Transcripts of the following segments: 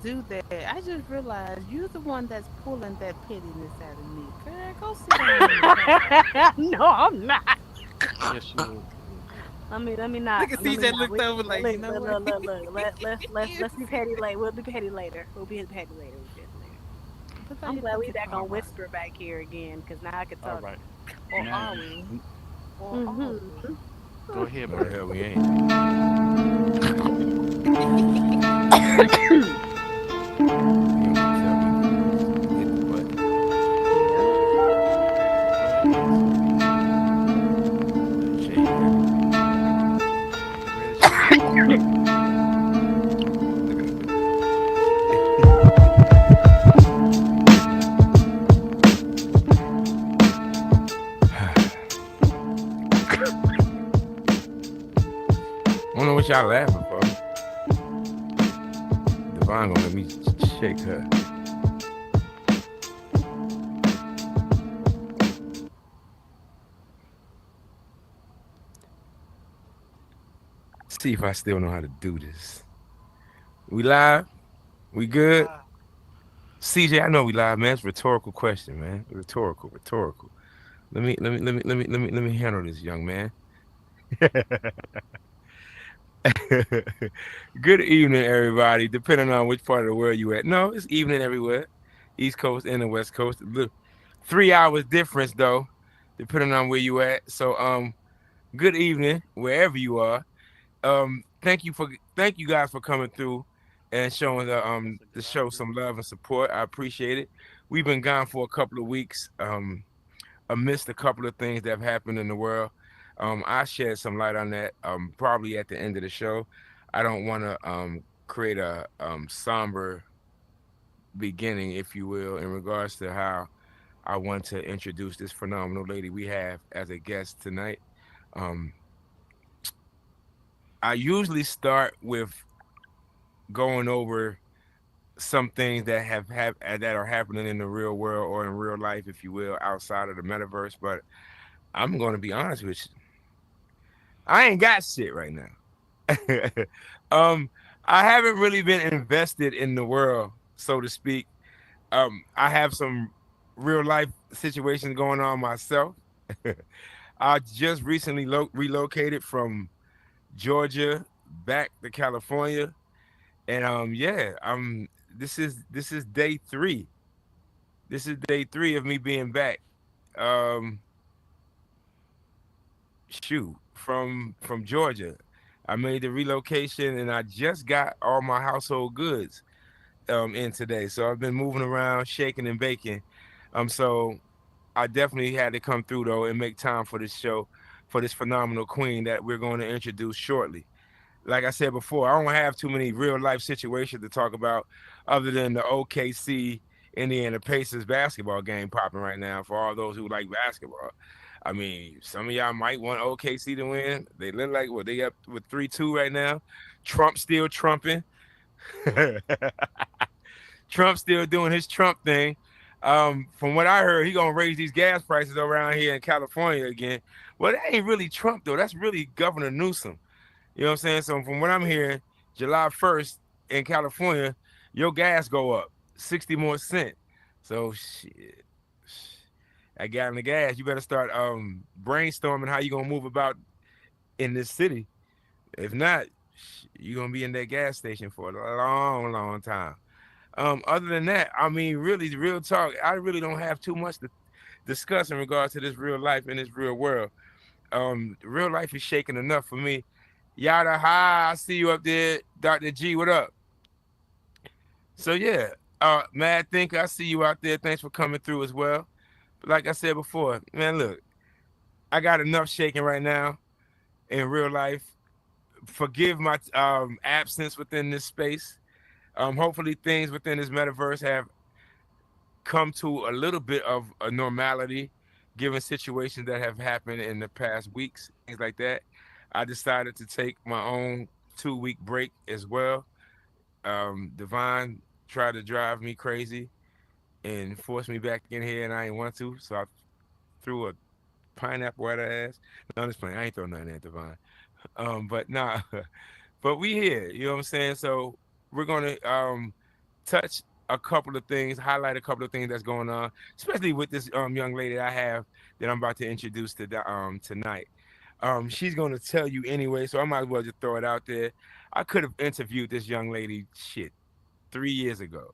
do that. I just realized you're the one that's pulling that pettiness out of me. Girl, go sit down on the couch. No, I'm not. Yes, you is. Let me not. Look at Let me CJ not. looked over like, Look, you know look, what? look, look, look. Let's be petty later. We'll be petty later. We'll be petty later. Put down I'm your glad we fucking back on phone. Whisper back here again, cause now I can All talk. right. Or Now, are we? Or are we? Mm-hmm. go ahead, No, the Bird. hell we ain't. You don't mean to tell me to just hit the button. Yeah. Go ahead, Ace. Shay, you hear me? You ready, Shay? Look at him. I don't know what y'all laughing for. Devon gonna let me shake her. See if I still know how to do this. We live? We good? CJ, I know we live, man. It's a rhetorical question, man. Rhetorical. Let me handle this, young man. Good evening, everybody. Depending on which part of the world you at. No, it's evening everywhere. East Coast and the West Coast. Look, 3 hours difference though, depending on where you at. So good evening, wherever you are. Thank you guys for coming through and showing the show some love and support. I appreciate it. We've been gone for a couple of weeks. Amidst a couple of things that have happened in the world. I shed some light on that probably at the end of the show. I don't want to create a somber beginning, if you will, in regards to how I want to introduce this phenomenal lady we have as a guest tonight. Um, I usually start with going over some things that that are happening in the real world or in real life, if you will, outside of the metaverse. But I'm going to be honest with you. I ain't got shit right now. um, I haven't really been invested in the world, so to speak. I have some real life situations going on myself. I just recently relocated from Georgia back to California, and yeah, this is day three. This is day three of me being back. Um, shoot, from Georgia. I made the relocation and I just got all my household goods in today. So I've been moving around, shaking and baking. So I definitely had to come through though and make time for this show, for this phenomenal queen that we're going to introduce shortly. Like I said before, I don't have too many real life situations to talk about other than the OKC Indiana Pacers basketball game popping right now for all those who like basketball. I mean, some of y'all might want OKC to win. They look like what they up with 3-2 right now. Trump still trumping. Trump still doing his Trump thing. From what I heard, he gonna raise these gas prices around here in California again. Well, that ain't really Trump though. That's really Governor Newsom. You know what I'm saying? So from what I'm hearing, July 1st in California, your gas go up 60 more cent. So shit. I got in the gas. You better start brainstorming how you gonna move about in this city. If not, you're gonna be in that gas station for a long, long time. Other than that, I mean, really, real talk. I really don't have too much to discuss in regards to this real life in this real world. Real life is shaking enough for me. Yada hi, I see you up there, Dr. G. What up? So yeah, Mad Thinker, I see you out there. Thanks for coming through as well. But like I said before, man, look, I got enough shaking right now in real life. Forgive my absence within this space. Hopefully things within this metaverse have come to a little bit of a normality given situations that have happened in the past weeks, things like that. I decided to take my own 2 week break as well. Divine tried to drive me crazy and force me back in here, and I didn't want to, so I threw a pineapple at her ass. No, I'm just playing. I ain't throwing nothing at Divine. But nah, but we here. You know what I'm saying? So we're gonna touch a couple of things, highlight a couple of things that's going on, especially with this young lady I have that I'm about to introduce to tonight. She's gonna tell you anyway, so I might as well just throw it out there. I could have interviewed this young lady shit 3 years ago.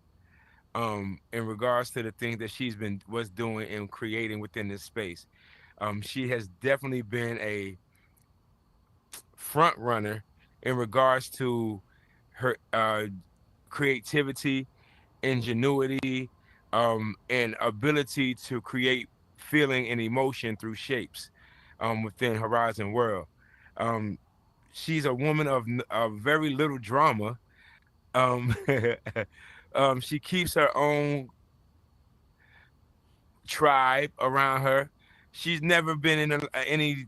In regards to the things that she's been was doing and creating within this space. She has definitely been a front runner in regards to her creativity, ingenuity, and ability to create feeling and emotion through shapes within Horizon World. Um, she's a woman of very little drama. Um, she keeps her own tribe around her. She's never been in any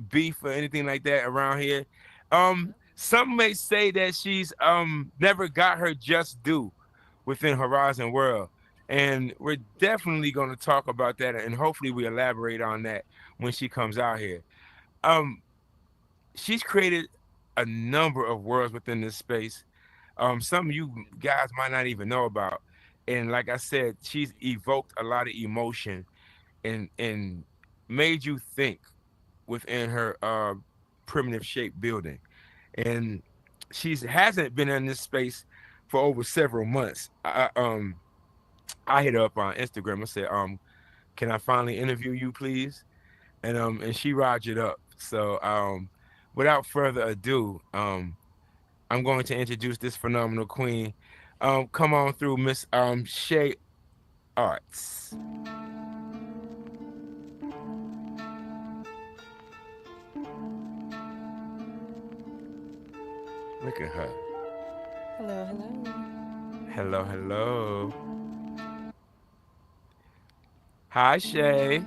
beef or anything like that around here. Some may say that she's never got her just due within Horizon World. And we're definitely going to talk about that and hopefully we elaborate on that when she comes out here. Um, she's created a number of worlds within this space. Some of you guys might not even know about. And like I said, she's evoked a lot of emotion and made you think within her primitive shape building. And she hasn't been in this space for over several months. I hit her up on Instagram. I said, can I finally interview you, please? And she rogered up. So without further ado, I'm going to introduce this phenomenal queen. Come on through, Miss Shayartz. Look at her. Hello, hello. Hello, hello. Hi, Shay.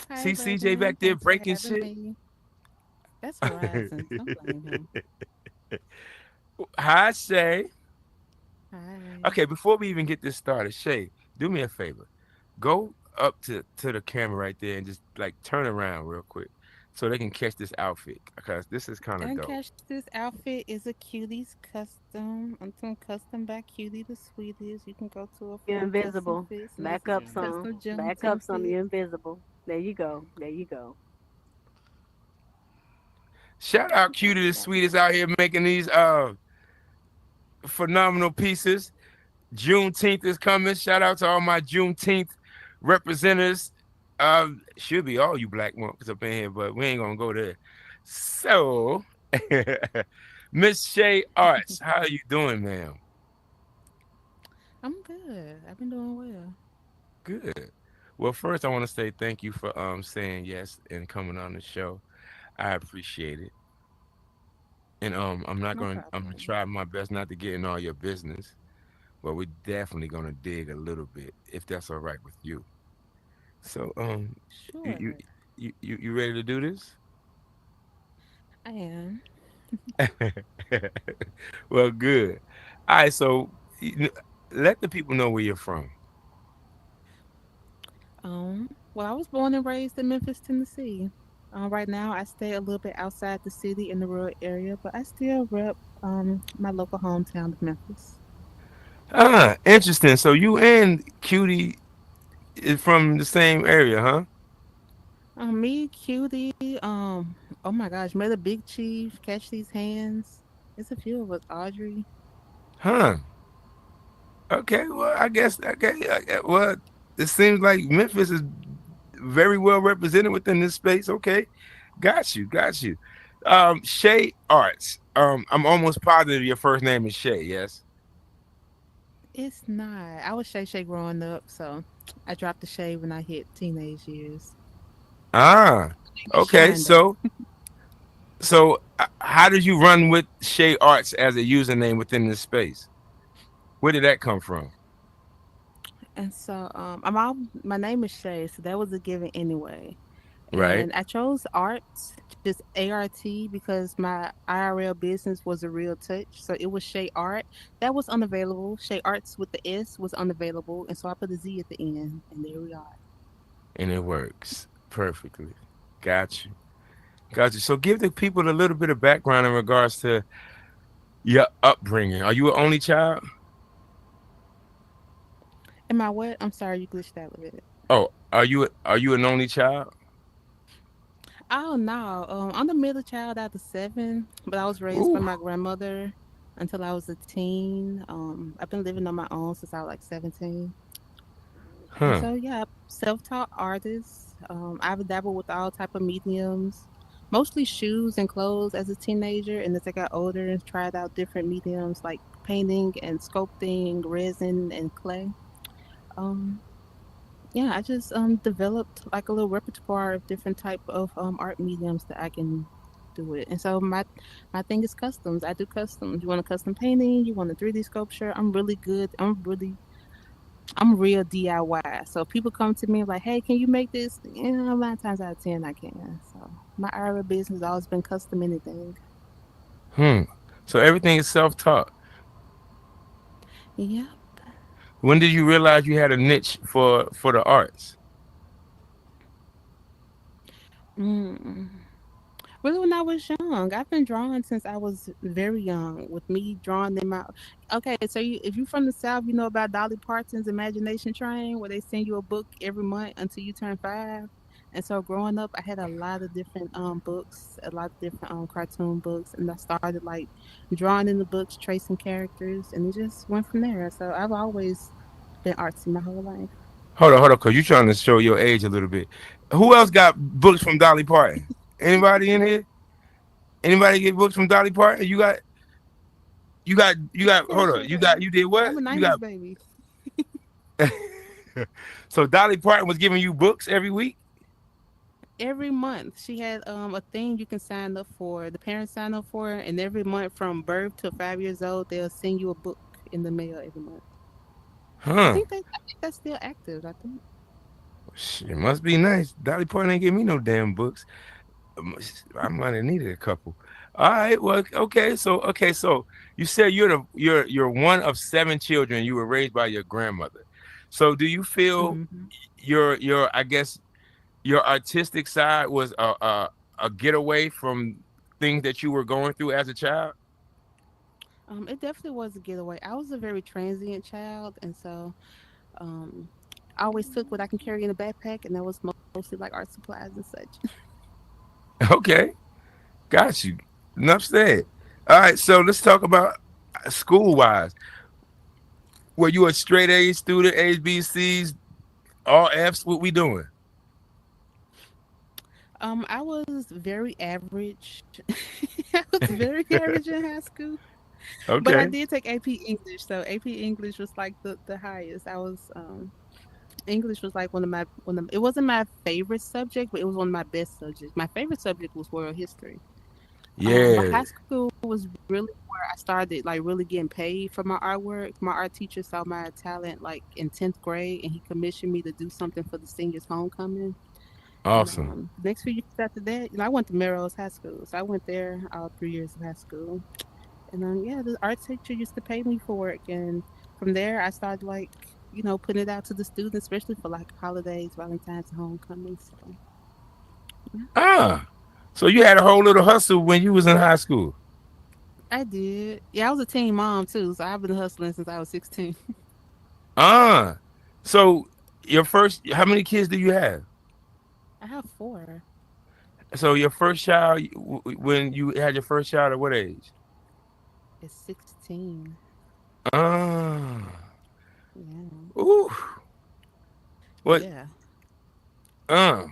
Hi, See CJ Logan. back there Thanks for breaking having shit. me. That's Horizon. Don't blame him. Hi, Shay. Hi. Okay, before we even get this started, Shay, do me a favor. Go up to the camera right there and just like turn around real quick so they can catch this outfit because this is kind of And dope. catch this outfit is a Cuties custom. I'm doing custom by Cutie the Sweetest. You can go to a You're full custom invisible. fits, and this Back is up a some. custom Back up gelatin some. fit. You're invisible. There you go. There you go. Shout out Q to the Okay. sweetest out here making these phenomenal pieces. Juneteenth is coming. Shout out to all my Juneteenth representatives. Should be all you black monks up in here, but we ain't gonna go there. So, Miss Shay Arts, how are you doing, ma'am? I'm good. I've been doing well. Good. Well, first I want to say thank you for saying yes and coming on the show. I appreciate it. And No I'm gonna problem. try my best not to get in all your business, but we're definitely gonna dig a little bit if that's all right with you. So you you Sure. you ready to do this? I am. Well, good. All right, so let the people know where you're from. Well, I was born and raised in Memphis, Tennessee. Right now, I stay a little bit outside the city in the rural area, but I still rep my local hometown of Memphis. Ah, interesting. So you and Cutie is from the same area, huh? Me, Cutie, oh my gosh, May the Big Chief, Catch These Hands. It's a few of us, Audrey. Huh. Okay. Well, I guess. Okay. Well, it seems like Memphis is very well represented within this space. Okay. Got you. Got you. Shay Arts. I'm almost positive your first name is Shay. Yes. It's not. I was Shay Shay growing up, so I dropped the shade when I hit teenage years. Ah. Okay. Shine though. So how did you run with Shay Arts as a username within this space? Where did that come from? And so I'm all my name is Shay, so that was a given anyway. Right. And I chose art, just ART, because my IRL business was a real touch. So it was Shay Art. That was unavailable. Shay Arts with the S was unavailable. And so I put a Z at the end, and there we are. And it works perfectly. Got you. Got you. So give the people a little bit of background in regards to your upbringing. Are you an only child? Am I what? I'm sorry, you glitched out a bit. Oh, are you an only child? Oh no, I'm the middle child out of seven, but I was raised by Ooh, my grandmother until I was a teen. I've been living on my own since I was like 17. And huh. so yeah, self-taught artist. I've dabbled with all type of mediums, mostly shoes and clothes as a teenager. And as I got older and tried out different mediums like painting and sculpting, resin and clay. Um, yeah, I just developed like a little repertoire of different type of art mediums that I can do it. And so my thing is customs. I do customs. You want a custom painting? You want a 3D sculpture? I'm really good. I'm real DIY. So if people come to me like, "Hey, can you make this?" You know, 9 times out of 10, I can. So my area business has always been custom anything. Hmm. So everything is self-taught. Yeah. When did you realize you had a niche for the arts? Mm. Really, when I was young, I've been drawing since I was very young. With me drawing them out. Okay, so if you're from the South, you know about Dolly Parton's Imagination Train, where they send you a book every month until you turn 5. And so, growing up, I had a lot of different books, a lot of different cartoon books, and I started like drawing in the books, tracing characters, and it just went from there. So I've always been artsy my whole life. Hold on, cause you're trying to show your age a little bit. Who else got books from Dolly Parton? Anybody in here? Anybody get books from Dolly Parton? You got. Yeah, Hold on. sure. You did I'm what? a You got. 90s baby. So Dolly Parton was giving you books every week. Every month she had a thing you can sign up for. The parents sign up for it, and every month from birth to 5 years old, they'll send you a book in the mail every month. Huh. I think that's still active. I think. Shit, must be nice. Dolly Parton ain't give me no damn books. Um, I might have needed a couple. All right. Well, okay. So you said you're one of 7 children. You were raised by your grandmother. So do you feel Hmm. your I guess your artistic side was a getaway from things that you were going through as a child? It definitely was a getaway. I was a very transient child, and so um, I always took what I can carry in a backpack, and that was mostly like art supplies and such. Okay, got you. Enough said. All right, so let's talk about school wise. Were you a straight A student, A's, B's, C's, all F's? What we doing? I was very average. I was very average in high school. But I Okay. did take AP English, so AP English was like the highest. I was English was like one of it wasn't my favorite subject, but it was one of my best subjects. My favorite subject was world history. But Yeah. high school was really where I started like really getting paid for my artwork. My art teacher saw my talent like in 10th grade, and he commissioned me to do something for the seniors homecoming. And Awesome. next few years after that, I went to Melrose High School, so I went there all 3 years of high school. And yeah, the art teacher used to pay me for work, and from there I started like putting it out to the students, especially for like holidays, Valentine's, and homecoming. So yeah, Ah. So you had a whole little hustle when you was in high school. I did. Yeah, I was a teen mom too, so I've been hustling since I was 16. Ah. So your first how many kids do you have? I have four. So your first child when you had your first child at what age? It's 16. Ah. Yeah, Ooh. What yeah. uh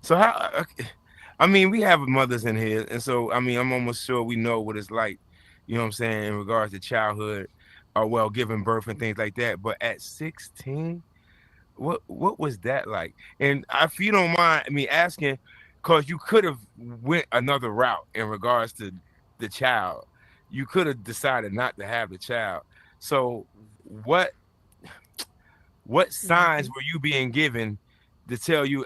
so how I mean, we have mothers in here, and so I mean, I'm almost sure we know what it's like, you know what I'm saying, in regards to childhood, or well, giving birth and things like that. But at 16, what was that like? And if you don't mind me asking, because you could have went another route in regards to the child, you could have decided not to have the child. So what what signs Hmm. were you being given to tell you,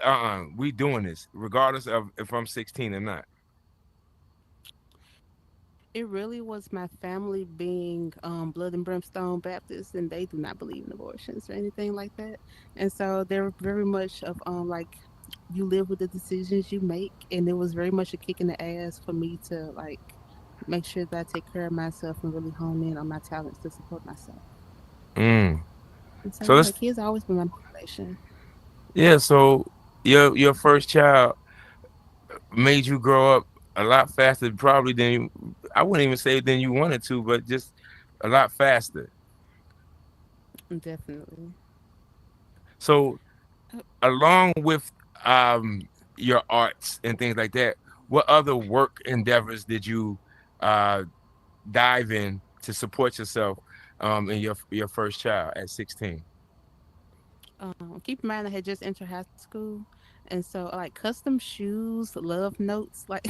we doing this, regardless of if I'm 16 or not? It really was my family being blood and brimstone Baptists, and they do not believe in abortions or anything like that. And so they're very much of like you live with the decisions you make, and it was very much a kick in the ass for me to like make sure that I take care of myself and really hone in on my talents to support myself. Mm. And so So yeah, let's kids always been my motivation. yeah. So your first child made you grow up a lot faster, probably than I wouldn't even say than you wanted to, but just a lot faster. Definitely. So Uh, along with your arts and things like that, what other work endeavors did you uh dive in to support yourself in your first child at 16? Keep in mind I had just entered high school, and so like custom shoes, love notes, like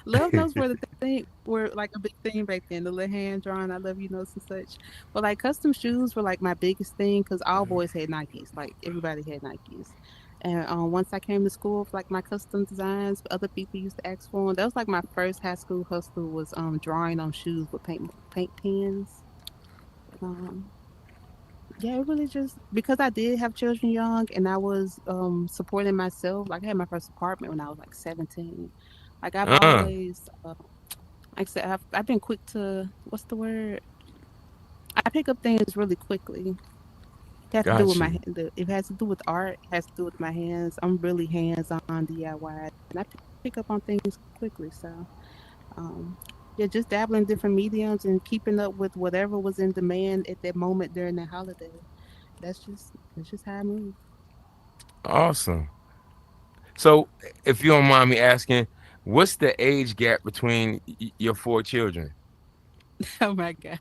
love notes were the thing were like a big thing back then. The little hand drawn "I love you" notes and such. But like custom shoes were like my biggest thing because all boys had Nikes. Like everybody had Nikes. And once I came to school with like my custom designs, other people used to ask for them. That was like my first high school hustle was drawing on shoes with paint pens. Um, yeah, it really just because I did have children young and I was supporting myself. Like I had my first apartment when I was like 17. Like I've uh always like I said, I've been quick to what's the word? I pick up things really quickly. It has to do with got my you. it has to do with art. It has to do with my hands. I'm really hands on DIY, and I pick up on things quickly. So um, yeah, just dabbling in different mediums and keeping up with whatever was in demand at that moment during the holiday. That's just how I move. Awesome. So if you don't mind me asking, what's the age gap between your four children? Oh my god.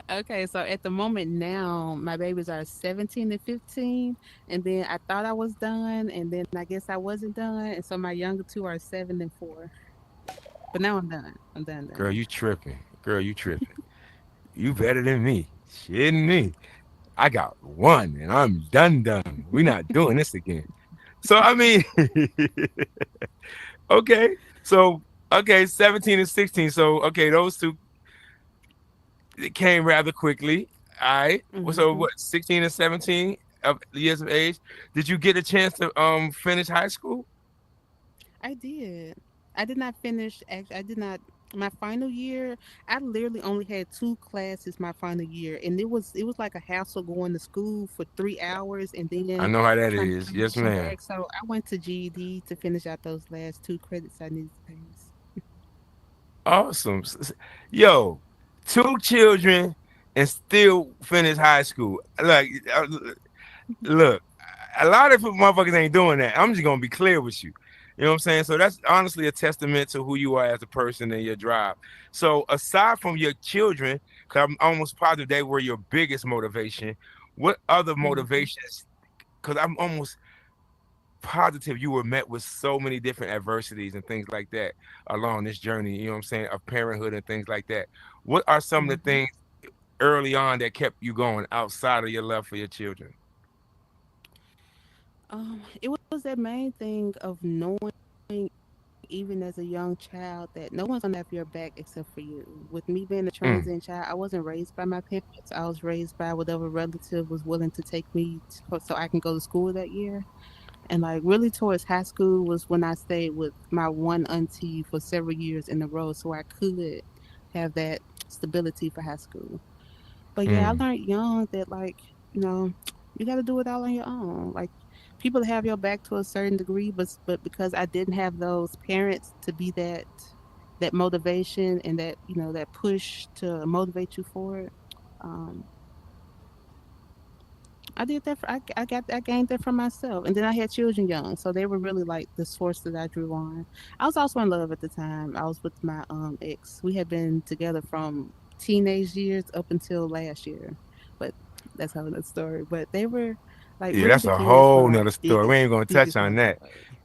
Okay, so at the moment now, my babies are 17 and 15, and then I thought I was done, and then I guess I wasn't done, and so my younger two are 7 and 4. But now I'm done. I'm done. Girl, Done. you tripping. Girl, you tripping. You better than me. Shitting me. I got one and I'm done. We not doing this again. So I mean, okay. So okay, 17 and 16. So okay, those two came rather quickly. All right. So Hmm. what, 16 and 17 of years of age? Did you get a chance to finish high school? I did. I did not finish. Actually, I did not. My final year, I literally only had two classes my final year, and it was like a hassle going to school for 3 hours and I then know how that trying to is. Yes, transition ma'am. back. So I went to GED to finish out those last two credits I needed to pass. Awesome. Yo, two children and still finish high school. Look, a lot of motherfuckers ain't doing that. I'm just gonna be clear with you. You know what I'm saying? So that's honestly a testament to who you are as a person and your drive. So aside from your children, because I'm almost positive they were your biggest motivation, what other Hmm. motivations? Because I'm almost positive you were met with so many different adversities and things like that along this journey, you know what I'm saying, of parenthood and things like that. What are some of the Hmm. things early on that kept you going outside of your love for your children? It was that main thing of knowing, even as a young child, that no one's gonna have your back except for you. With me being a transient Mm, child, I wasn't raised by my parents. I was raised by whatever relative was willing to take me so I can go to school that year. And like really towards high school was when I stayed with my one auntie for several years in a row, so I could have that stability for high school. But yeah, I mm, learned young that like, you know, you got to do it all on your own. Like people have your back to a certain degree, but because I didn't have those parents to be that motivation and that, that push to motivate you forward. Um I did that I gained that from myself. And then I had children young, so they were really like the source that I drew on. I was also in love at the time. I was with my ex. We had been together from teenage years up until last year. But that's how that story. But they were like yeah, really that's the a kids were whole my nother story. We biggest ain't gonna touch biggest on that. motivation.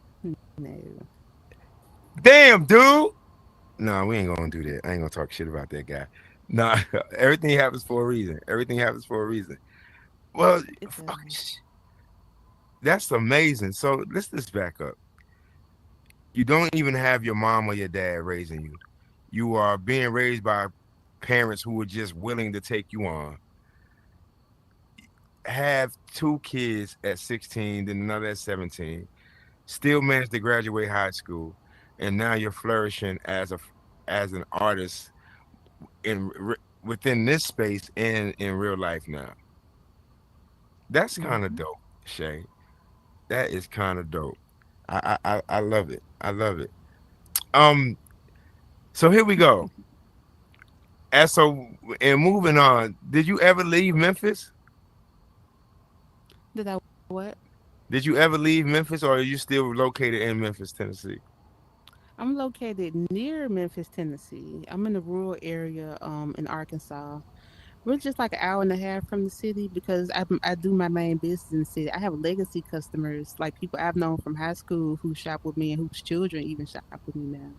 No. Damn, dude. No, we ain't gonna do that. I ain't gonna talk shit about that guy. Nah, everything happens for a reason. Everything happens for a reason. Well, It fuck, does. that's amazing. So let's just back up. You don't even have your mom or your dad raising you. You are being raised by parents who are just willing to take you on. Have two kids at 16, then another at 17. Still managed to graduate high school, and now you're flourishing as an artist within this space and in real life now. That's kind of Hmm. dope, Shay. That is kind of dope. I love it. I love it. Um, so here we go. And so, and moving on, did you ever leave Memphis? Did I what? Did you ever leave Memphis, or are you still located in Memphis, Tennessee? I'm located near Memphis, Tennessee. I'm in the rural area in Arkansas. We're just like an hour and a half from the city because I do my main business in the city. I have legacy customers, like people I've known from high school who shop with me and whose children even shop with me now.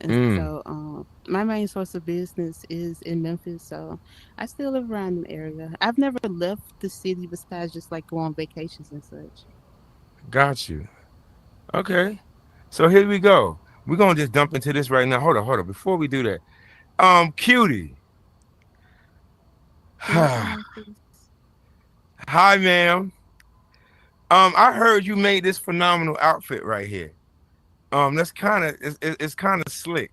And Mm, so my main source of business is in Memphis. So I still live around the area. I've never left the city besides just like go on vacations and such. got you. Okay. So here we go. We're gonna just dump into this right now. Hold on. Before we do that, Cutie. Yes, Hi, Memphis. ma'am. I heard you made this phenomenal outfit right here. That's kind of it's kind of slick.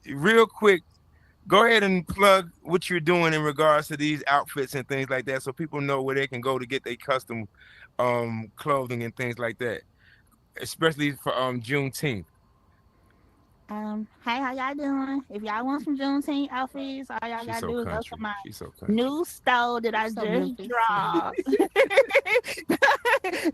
Real quick, go ahead and plug what you're doing in regards to these outfits and things like that, so people know where they can go to get their custom clothing and things like that, especially for Juneteenth. Hey, how y'all doing? If y'all want some Juneteenth outfits, all y'all She's gotta so do is go to country. my She's so country. new store that I So just Memphis. dropped.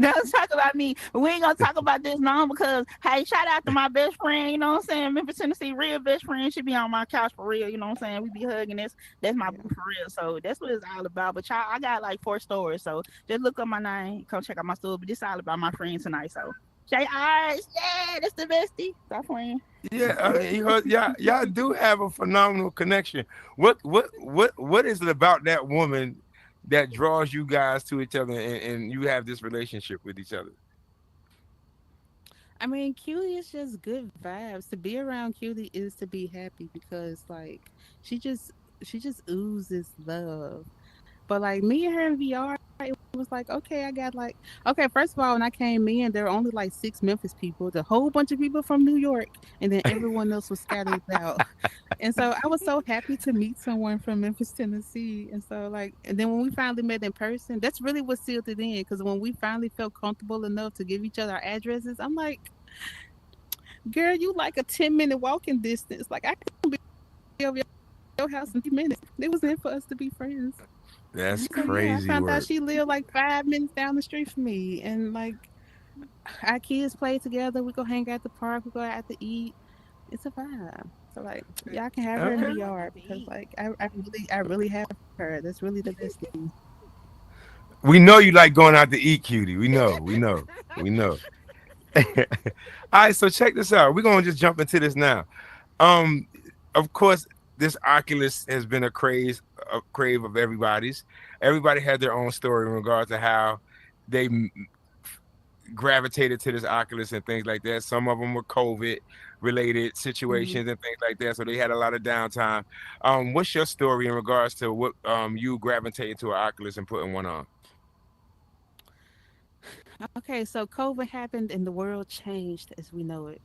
Don't talk about me. We ain't gonna talk about this long because hey, shout out to my best friend, you know what I'm saying? Memphis, Tennessee, real best friend. She be on my couch for real, you know what I'm saying? We be hugging this. That's my boo Yeah. for real. So that's what it's all about. But y'all, I got like 4 stores. So just look up my name, come check out my store. But this all about my friend tonight. So Shayartz, yeah, that's the bestie. Stop playing. Yeah, y'all do have a phenomenal connection. What is it about that woman that draws you guys to each other, and you have this relationship with each other? I mean, Cutie is just good vibes. To be around Cutie is to be happy because like she just she just oozes love. But like me and her in VR, it was like, okay, I got like, okay, first of all, when I came in, there were only like six Memphis people, the whole bunch of people from New York, and then everyone else was scattered about. And so I was so happy to meet someone from Memphis, Tennessee. And so like, and then when we finally met in person, that's really what sealed it in. Because when we finally felt comfortable enough to give each other our addresses, I'm like, girl, you like a 10-minute walking distance. Like I can be over your house in 3 minutes. It was in for us to be friends. That's So yeah, I crazy found out work. she lived like 5 minutes down the street from me, and like our kids play together. We go hang out at the park. We go out to eat. It's a vibe. So like y'all can have her in Okay. I VR got to because eat. like I really have her. That's really the bestie. We know you like going out to eat, Cutie. We know. All right, so check this out. We're gonna just jump into this now. Um, of course, this Oculus has been a crave of everybody's. Everybody had their own story in regards to how they gravitated to this Oculus and things like that. Some of them were COVID related Hmm. situations and things like that, so they had a lot of downtime. What's your story in regards to what you gravitating to an Oculus and putting one on? Okay, so COVID happened and the world changed as we know it.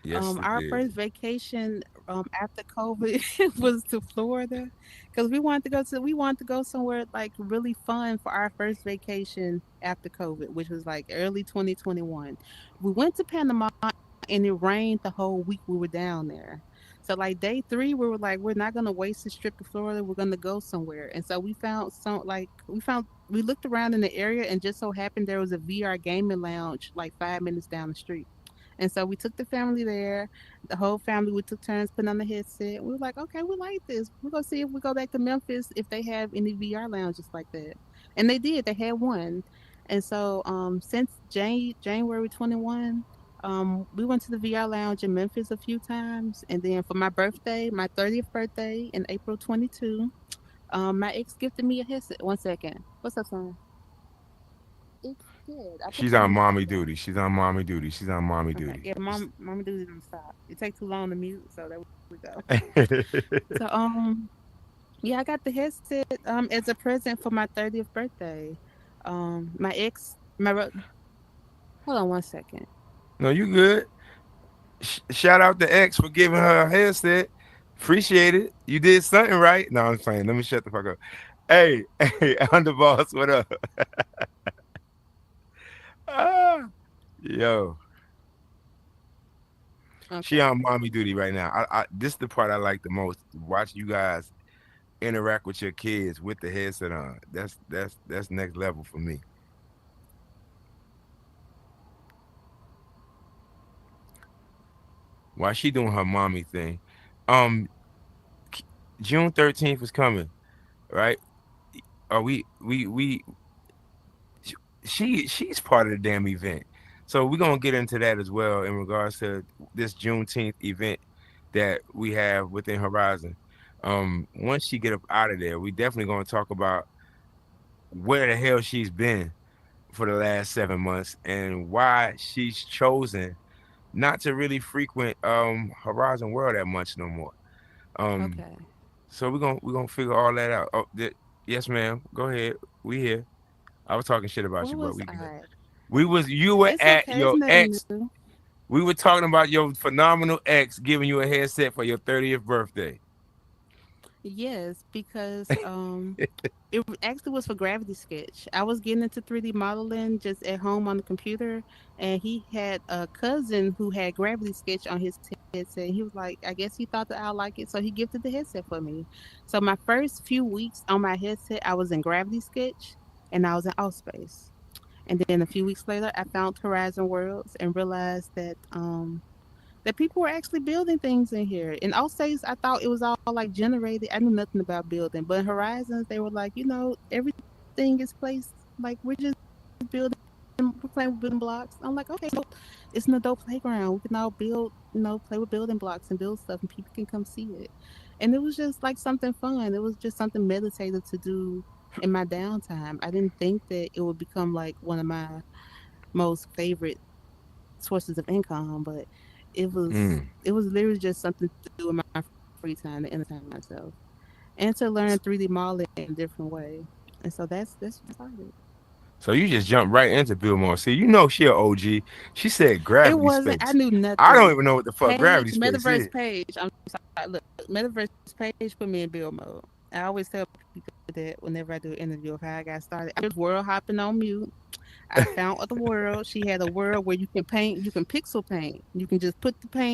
Yes, it Our did. first vacation after COVID was to Florida because we wanted to go somewhere like really fun for our first vacation after COVID, which was like early 2021. We went to Panama and it rained the whole week we were down there. So like day three, we were like, we're not gonna waste this trip to Florida. We're gonna go somewhere. And so we looked around in the area and just so happened there was a VR gaming lounge like 5 minutes down the street. And so we took the family there. The whole family, we took turns putting on the headset. We were like, okay, we like this. We're gonna see if we go back to Memphis if they have any VR lounges like that. And they did. They had one. And so since January 21, we went to the VR lounge in Memphis a few times. And then for my birthday, my 30th birthday in April 22, my ex gifted me a headset. One second. What's up, son? It's good. I put She's it on on mommy silent. duty. She's on mommy duty. She's on mommy Okay. duty. Yeah, mama do it on stop. It takes too long to mute, so there we go. So yeah, I got the headset as a present for my 30th birthday. My ex my ro- hold on one second. No, you good. Shout out to X for giving her a headset. Appreciate it. You did something right. No, I'm playing. Let me shut the fuck up. Hey, hey, underboss, what up? Ah, yo, she Okay. on mommy duty right now. This is the part I like the most. Watch you guys interact with your kids with the headset on. That's next level for me. While she doing her mommy thing, um, June 13th is coming, right? Are we she's part of the damn event. So we're gonna get into that as well in regards to this Juneteenth event that we have within Horizon. Once she get up out of there, we definitely gonna talk about where the hell she's been for the last 7 months and why she's chosen not to really frequent Horizon World that much no more. Um, Okay. so we're gonna figure all that out. Oh, yes, ma'am. Go ahead. We here. I was talking shit about you, What but was we good. I? You were It's at okay. It's your nothing ex. new. We were talking about your phenomenal ex giving you a headset for your 30th birthday. Yes, because actually was for Gravity Sketch. I was getting into 3D modeling just at home on the computer, and he had a cousin who had Gravity Sketch on his headset. He was like, I guess he thought that I like it, so he gifted the headset for me. So my first few weeks on my headset, I was in Gravity Sketch and I was in Allspace. And then a few weeks later, I found Horizon Worlds and realized that people were actually building things in here. In all states, I thought it was all like generated. I knew nothing about building, but in Horizons, they were like, everything is placed. Like we're just building. We're playing with building blocks. I'm like, okay, so it's an adult playground. We can all build, play with building blocks and build stuff, and people can come see it. And it was just like something fun. It was just something meditative to do in my downtime. I didn't think that it would become like one of my most favorite sources of income, but Mm. it was literally just something to do in my free time to entertain myself and to learn 3D modeling in a different way. And so that's what started. So you just jumped right into Bill Moore. See, you know she a OG. She said It gravity wasn't. I space. knew I don't nothing. even know what the fuck Page gravity space Metaverse is. page. I'm sorry. Look, Metaverse page put me in build mode. I always tell people that whenever I do an interview of how I got started. I was world hopping on mute. I found other world. She had a world where you can paint, you can pixel paint. You can just put the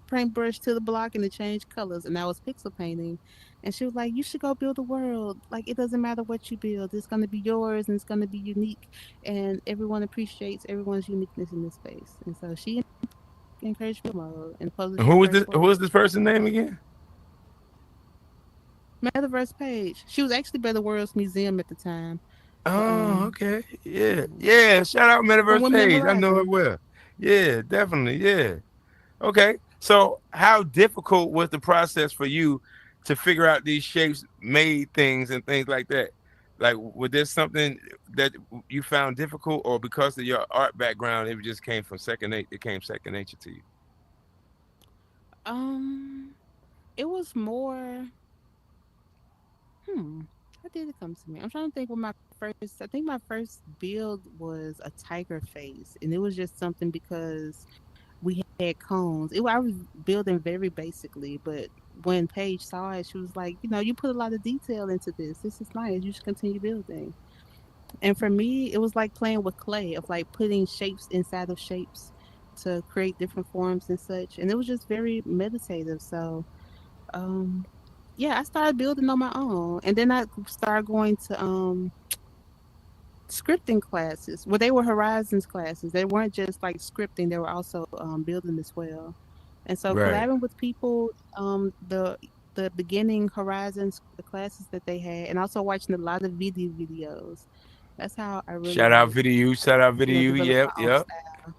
paintbrush to the block and it changed colors. And I was pixel painting. And she was like, you should go build a world. Like, it doesn't matter what you build. It's going to be yours and it's going to be unique. And everyone appreciates everyone's uniqueness in this space. And so she encouraged me mode and And published the first who world. was this person's name again? Metaverse page. She was actually by the World's Museum at the time. But Oh, okay. Yeah. yeah. Yeah. Shout out From Metaverse Women in Page. I know her Horizon. well. Yeah, definitely. Yeah. Okay. So how difficult was the process for you to figure out these shapes made things and things like that? Like, was there something that you found difficult, or because of your art background, it just came from second nature? It came second nature to you. Um, it was more. Hmm. How did it come to me? I'm trying to think what my first. I think my first build was a tiger face, and it was just something because we had cones. I was building very basically, but when Paige saw it, she was like, you put a lot of detail into this. This is nice. You should continue building. And for me, it was like playing with clay, of like putting shapes inside of shapes to create different forms and such. And it was just very meditative. So um yeah, I started building on my own, and then I started going to scripting classes. Well, they were Horizons classes. They weren't just like scripting; they were also building as well. And so, Right. collaborating with people, the beginning Horizons the classes that they had, and also watching a lot of videos. That's how I really Shout out like video. Shout out video. develop Yep. my own Yep. style.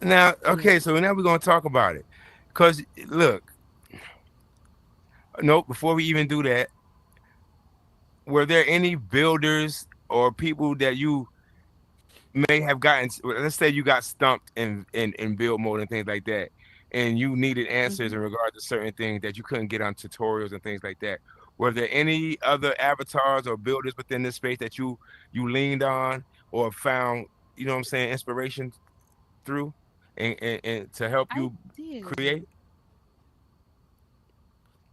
Now, Yeah. okay. So now we're gonna talk about it. Cause look, nope. Before we even do that, were there any builders or people that you may have gotten, let's say you got stumped in build mode and things like that, and you needed answers Hmm. in regard to certain things that you couldn't get on tutorials and things like that? Were there any other avatars or builders within this space that you leaned on or found, you know what I'm saying, inspiration through and to help I you did. create?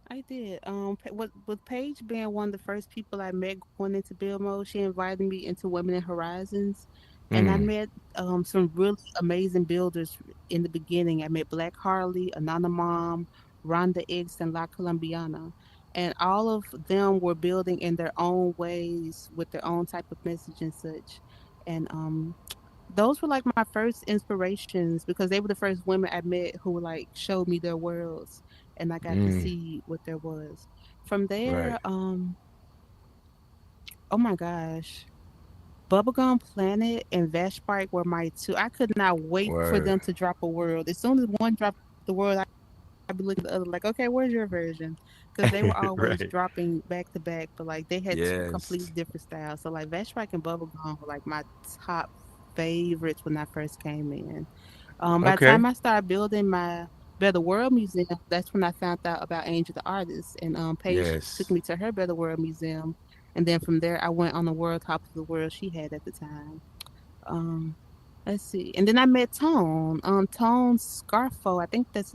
I did. With Paige being one of the first people I met going into build mode, she invited me into Women in Horizons, and I Mm, met some really amazing builders in the beginning. I met Black Harley, Anana Mom, Rhonda X, and La Colombiana, and all of them were building in their own ways with their own type of message and such. And those were like my first inspirations because they were the first women I met who like showed me their worlds and I got to mm, see what there was. From right. there, oh my gosh. Bubblegum Planet and Vashbike were my two. I could not wait for Word. them to drop a world. As soon as one dropped the world, I'd be looking at the other like, okay, where's your version? Because they were always Right. dropping back to back, but like they had two completely Yes. different styles. So like Vashbike and Bubblegum were like my top favorites when I first came in. By the Okay. time I started building my Better World Museum, that's when I found out about Angel the artist, and Paige took Yes. me to her Better World Museum, and then from there I went on the world top of the world she had at the time. Um, let's see, and then I met Tone, Tone Scarfo. I think that's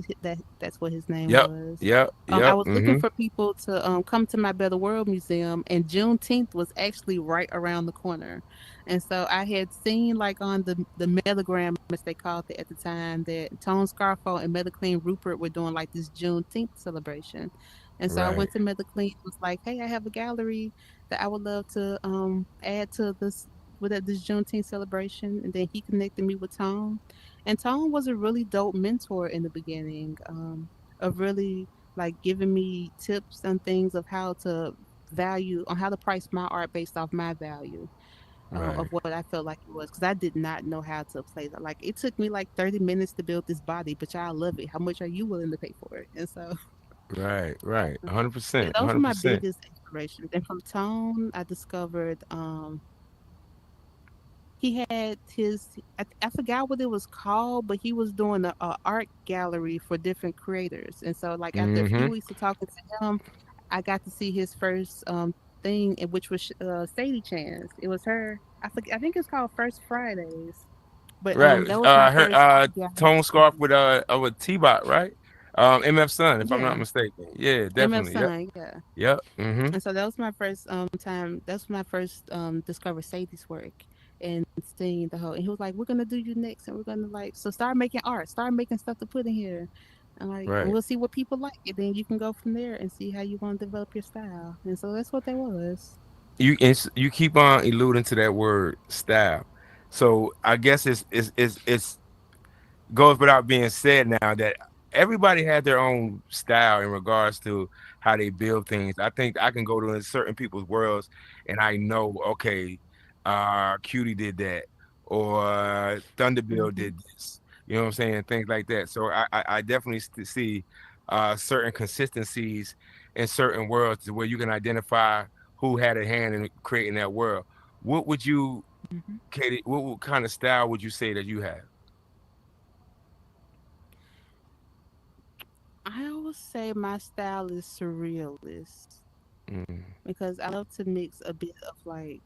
what his name Yep. was. Yep. I Yep. was looking Mm-hmm. for people to come to my Better World Museum, and Juneteenth was actually right around the corner. And so I had seen like on the Metagram, as they called it at the time, that Tone Scarfo and Metaclean Rupert were doing like this Juneteenth celebration. And so I Right. went to Metaclean and was like, hey, I have a gallery that I would love to add to this with this Juneteenth celebration. And then he connected me with Tone. And Tone was a really dope mentor in the beginning, of really like giving me tips and things of how to value on how to price my art based off my value, of Right. what I felt like it was, because I did not know how to play that. Like it took me like 30 minutes to build this body, but y'all love it. How much are you willing to pay for it? And so Right. Right. uh, yeah, 100%. those were my 100%. biggest inspirations. And from Tone I discovered he had I forgot what it was called, but he was doing a art gallery for different creators. And so like after a few Mm-hmm. weeks of talking to him, I got to see his first thing, which was Sadie Chance. It was her. I think it's called First Fridays. But Right. that was my Her first art gallery tone scarf experience. with T-Bot, right? MF Sun, if I'm not Yeah, mistaken. Yeah, MF definitely. Yep. Sun. Yeah. Yep. Mm-hmm. And so that was my first time. That's when I first discovered Sadie's work and seeing the whole. And he was like, "We're gonna do you next, and we're gonna like so start making art, start making stuff to put in here, and Right. we'll see what people like, and then you can go from there and see how you want to develop your style." And so that's what that was. You keep on alluding to that word style. So I guess it's goes without being said now that everybody had their own style in regards to how they build things. I think I can go to certain people's worlds and I know, okay, Cutie did that or Thunderbill Hmm. did this. You know what I'm saying? Things like that. So I definitely see certain consistencies in certain worlds where you can identify who had a hand in creating that world. What would you, Hmm. Katie, what kind of style would you say that you have? I always say my style is surrealist Mm, because I love to mix a bit of like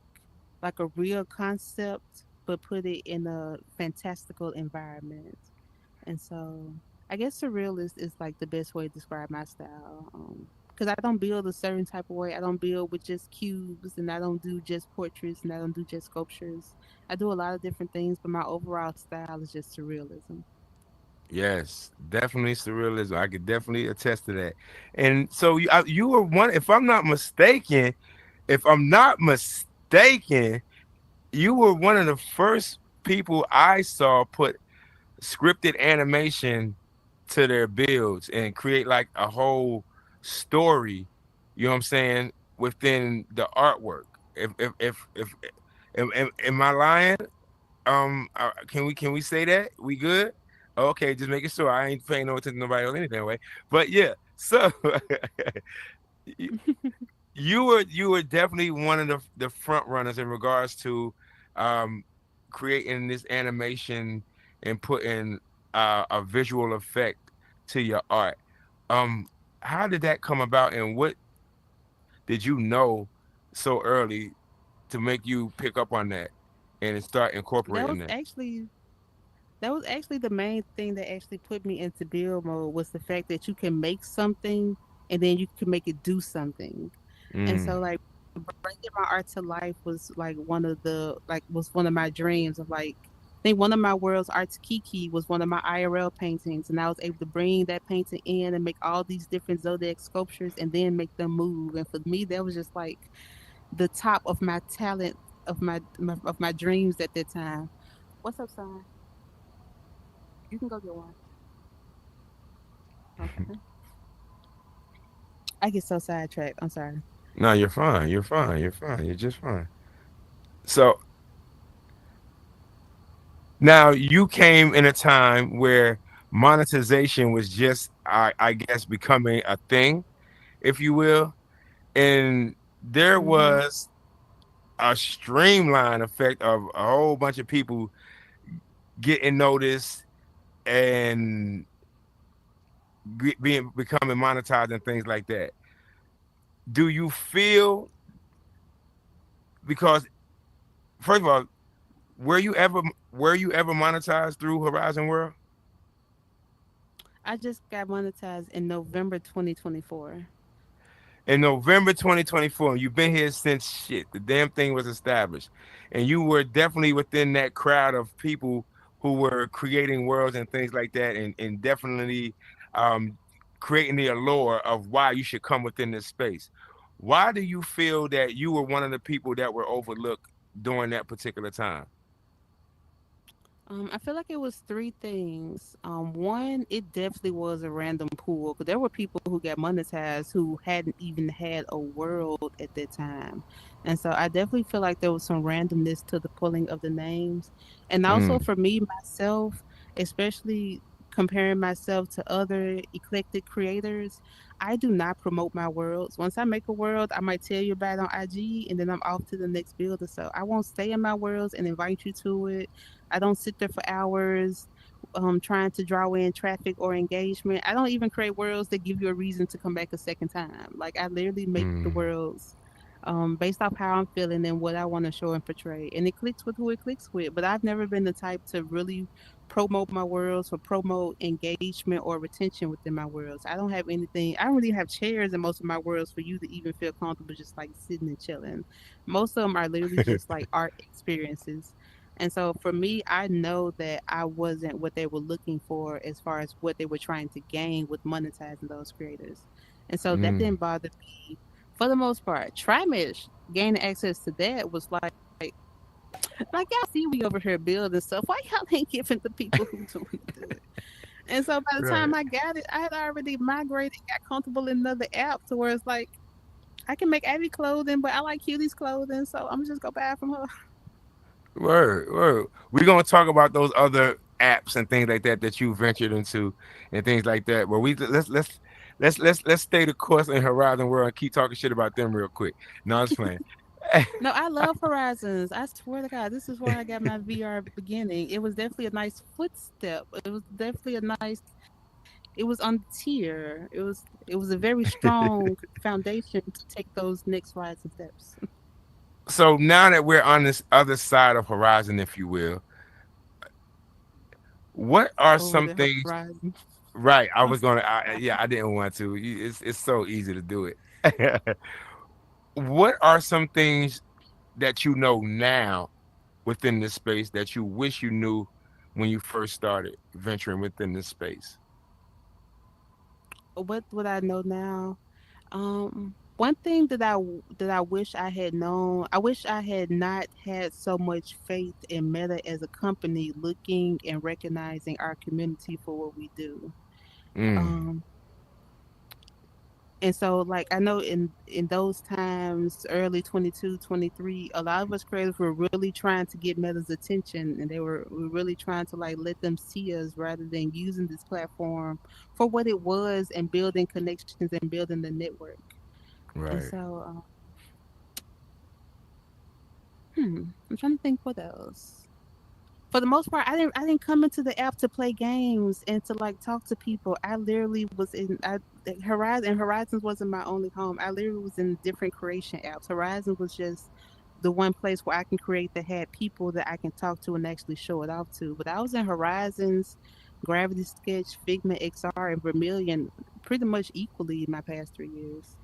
a real concept, but put it in a fantastical environment. And so I guess surrealist is like the best way to describe my style. Because I don't build a certain type of way. I don't build with just cubes, and I don't do just portraits, and I don't do just sculptures. I do a lot of different things, but my overall style is just surrealism. yes, definitely surrealism. I could definitely attest to that. And so you were one, if I'm not mistaken, you were one of the first people I saw put scripted animation to their builds and create like a whole story. You know what I'm saying within the artwork. If am I lying? Can we say that we good? Okay, just making sure I ain't paying no attention to nobody else anything way. But yeah, so y- you were definitely one of the front runners in regards to um creating this animation and putting a visual effect to your art. Um, how did that come about, and what did you know so early to make you pick up on that and start that incorporating was that? actually that was actually the main thing that actually put me into build mode was the fact that you can make something and then you can make it do something. And so Mm. like bringing my art to life was like was one of my dreams of like I think one of my world's arts Kiki was one of my IRL paintings, and I was able to bring that painting in and make all these different zodiac sculptures and then make them move. And for me, that was just like the top of my talent of my dreams at that time. What's up, son? You can go get one. Okay. I get so sidetracked. I'm sorry. No, you're fine. You're fine. You're fine. You're just fine. So now you came in a time where monetization was just, I guess, becoming a thing, if you will, and there Hmm. was a streamline effect of a whole bunch of people getting noticed and being becoming monetized and things like that. Do you feel, because first of all, were you ever were you ever monetized through Horizon World? I just got monetized in November 2024. In November 2024. You've been here since shit. The damn thing was established. And you were definitely within that crowd of people who were creating worlds and things like that, and definitely um, creating the allure of why you should come within this space. Why do you feel that you were one of the people that were overlooked during that particular time? I feel like it was three things. One, it definitely was a random pool because there were people who got monetized who hadn't even had a world at that time, and so I definitely feel like there was some randomness to the pulling of the names, and also Mm, for me myself, especially comparing myself to other eclectic creators. I do not promote my worlds. Once I make a world, I might tell you about it on IG, and then I'm off to the next builder. So I won't stay in my worlds and invite you to it. I don't sit there for hours trying to draw in traffic or engagement. I don't even create worlds that give you a reason to come back a second time. Like I literally make the mm, worlds based off how I'm feeling and what I want to show and portray. And it clicks with who it clicks with. But I've never been the type to really promote my worlds or promote engagement or retention within my worlds. I don't have anything. I don't really have chairs in most of my worlds for you to even feel comfortable just like sitting and chilling. Most of them are literally just like art experiences. And so for me, I know that I wasn't what they were looking for as far as what they were trying to gain with monetizing those creators. And so that mm. didn't bother me for the most part. Trimish gaining access to that was like y'all see we over here building stuff. Why y'all ain't giving the people who doing to do it? And so by the Right. time I got it, I had already migrated, got comfortable in another app to where it's like I can make Abby clothing, but I like Cutie's clothing, so I'm just go buy it from her. Word, word. We're gonna talk about those other apps and things like that that you ventured into and things like that. But let's stay the course in Horizon World and keep talking shit about them real quick. No, it's playing. No, I love Horizons. I swear to God, this is where I got my VR beginning. It was definitely a nice footstep. It was definitely a nice. It was on the tier. It was a very strong foundation to take those next rising steps. So now that we're on this other side of Horizon, if you will, what are Over some the things? horizon. Right, I I'm was gonna. sorry. Yeah, I didn't want to. It's so easy to do it. What are some things that you know now within this space that you wish you knew when you first started venturing within this space? What would I know now? One thing that I wish I had known, I wish I had not had so much faith in Meta as a company looking and recognizing our community for what we do. Mm, Um, and so like I know in those times, early 22, 23, a lot of us creators were really trying to get Meta's attention, and we were really trying to like let them see us rather than using this platform for what it was and building connections and building the network. And right. so I'm trying to think what else. For the most part, I didn't come into the app to play games and to like talk to people. I literally was in Horizons wasn't my only home. I literally was in different creation apps. Horizon was just the one place where I can create that had people that I can talk to and actually show it off to. But I was in Horizons Gravity Sketch, Figma XR, and Vermilion pretty much equally in my past 3 years.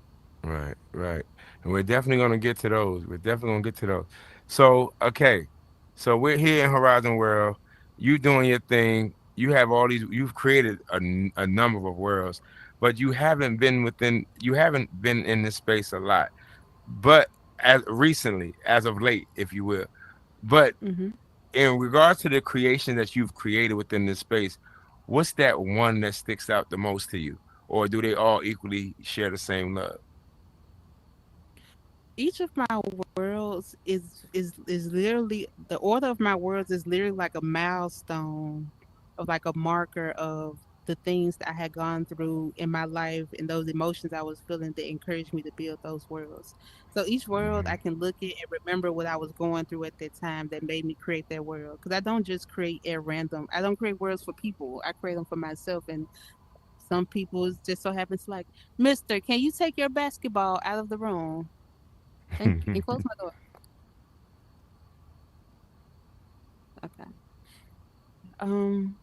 Right, right. And we're definitely gonna get to those. We're definitely gonna get to those. So, okay. So we're here in Horizon World. You doing your thing. You have all these. You've created a number of worlds, but you haven't been in this space a lot. But as recently, as of late, if you will. But Hmm. in regards to the creation that you've created within this space, what's that one that sticks out the most to you, or do they all equally share the same love? Each of my worlds is literally the order of my worlds is literally like a milestone of like a marker of the things that I had gone through in my life and those emotions I was feeling that encouraged me to build those worlds. So each world I Hmm. can look at and remember what I was going through at that time that made me create that world. Because I don't just create at random. I don't create worlds for people. I create them for myself. And some people just so happens like, Mister, can you take your basketball out of the room? Thank you. And close my door. Okay. Um.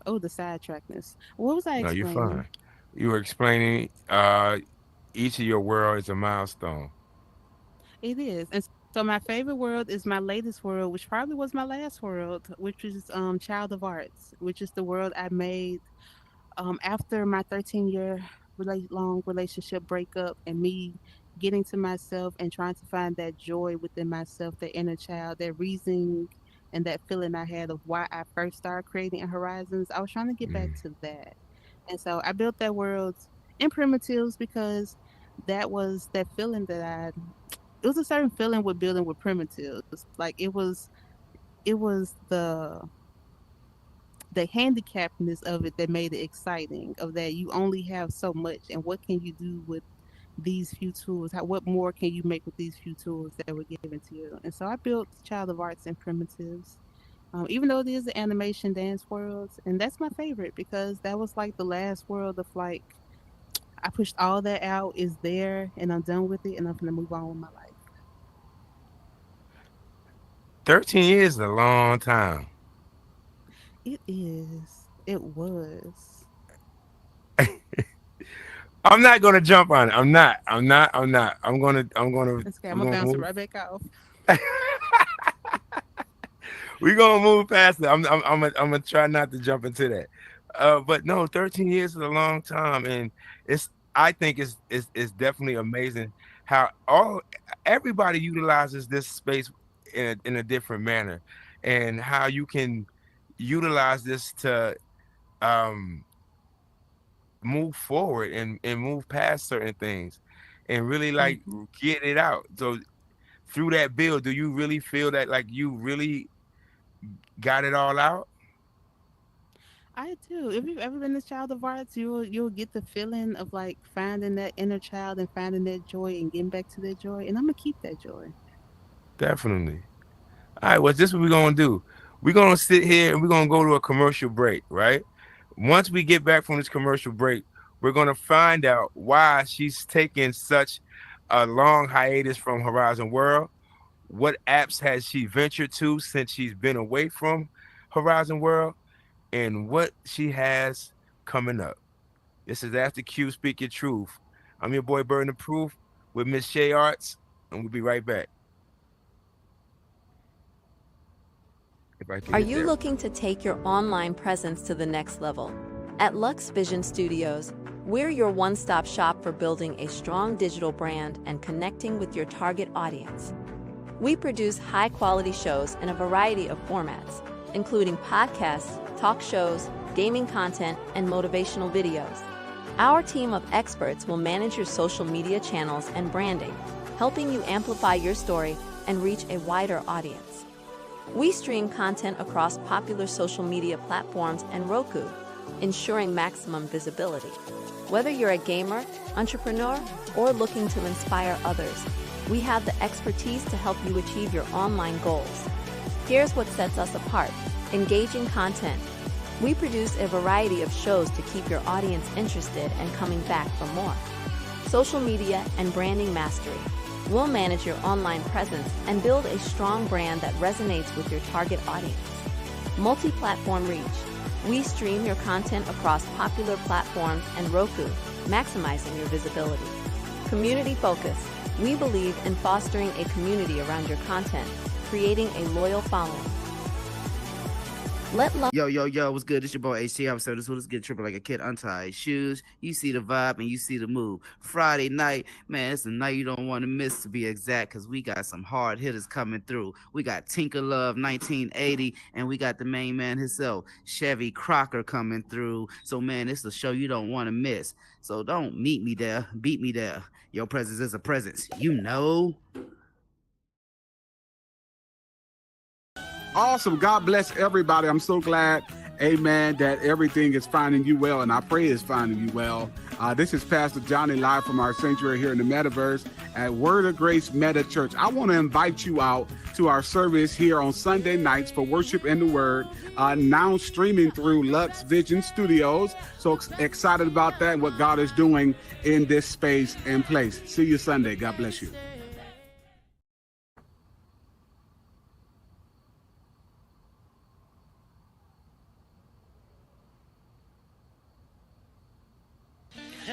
Oh, the sidetrackness. What was I No, you're explaining? fine. You were explaining each of your world is a milestone. It is. And so my favorite world is my latest world, which probably was my last world, which is Child of Arts, which is the world I made after my 13-year long relationship breakup and me getting to myself and trying to find that joy within myself, that inner child, that reasoning and that feeling I had of why I first started creating in Horizons, I was trying to get back Mm. to that. And so I built that world in primitives because that was that feeling that it was a certain feeling with building with primitives. Like it was the handicapness of it that made it exciting, of that you only have so much and what can you do with these few tools, what more can you make with these few tools that were given to you. And so I built Child of Arts and Primitives, even though it is the animation dance worlds, and that's my favorite because that was like the last world of like I pushed all that out, is there, and I'm done with it, and I'm gonna move on with my life. 13 years is a long time. It is, it was. I'm not gonna jump on it. I'm not. I'm not. I'm not. I'm gonna. I'm gonna. It's okay, I'm I'm gonna gonna bounce it move. right back off. We're gonna move past it. I'm gonna try not to jump into that. But no, 13 years is a long time, and it's. I think it's definitely amazing how everybody utilizes this space in a different manner, and how you can utilize this to um move forward and move past certain things, and really like Hmm. get it out. So through that build, do you really feel that like you really got it all out? I do. If you've ever been a child of arts, you'll get the feeling of like finding that inner child and finding that joy and getting back to that joy. And I'm gonna keep that joy. Definitely. All right, well, this is what we're gonna do. We're gonna sit here and we're gonna go to a commercial break, right? Once we get back from this commercial break, we're gonna find out why she's taking such a long hiatus from Horizon World. What apps has she ventured to since she's been away from Horizon World, and what she has coming up. This is After Q Speak Your Truth. I'm your boy Burn the Proof with Miss Shayartz, and we'll be right back. If I can Are hit you that. looking to take your online presence to the next level? At Lux Vision Studios, we're your one-stop shop for building a strong digital brand and connecting with your target audience. We produce high-quality shows in a variety of formats, including podcasts, talk shows, gaming content, and motivational videos. Our team of experts will manage your social media channels and branding, helping you amplify your story and reach a wider audience. We stream content across popular social media platforms and Roku, ensuring maximum visibility. Whether you're a gamer, entrepreneur, or looking to inspire others, we have the expertise to help you achieve your online goals. Here's what sets us apart: engaging content. We produce a variety of shows to keep your audience interested and coming back for more. Social media and branding mastery. We'll manage your online presence and build a strong brand that resonates with your target audience. Multi-platform reach. We stream your content across popular platforms and Roku, maximizing your visibility. Community focus. We believe in fostering a community around your content, creating a loyal following. Yo, what's good? It's your boy HT. I'm so this was get tripping like a kid untied shoes. You see the vibe and you see the move. Friday night, man, it's a night you don't want to miss to be exact, because we got some hard hitters coming through. We got Tinker Love 1980, and we got the main man himself, Chevy Crocker, coming through. So man, it's a show you don't want to miss. So don't meet me there, beat me there. Your presence is a presence, you know. Awesome. God bless everybody. I'm so glad, amen, that everything is finding you well, and I pray it's finding you well. This is Pastor Johnny live from our sanctuary here in the metaverse at Word of Grace Meta Church. I want to invite you out to our service here on Sunday nights for worship and the word, now streaming through Lux Vision Studios. So excited about that and what God is doing in this space and place. See you Sunday. God bless you.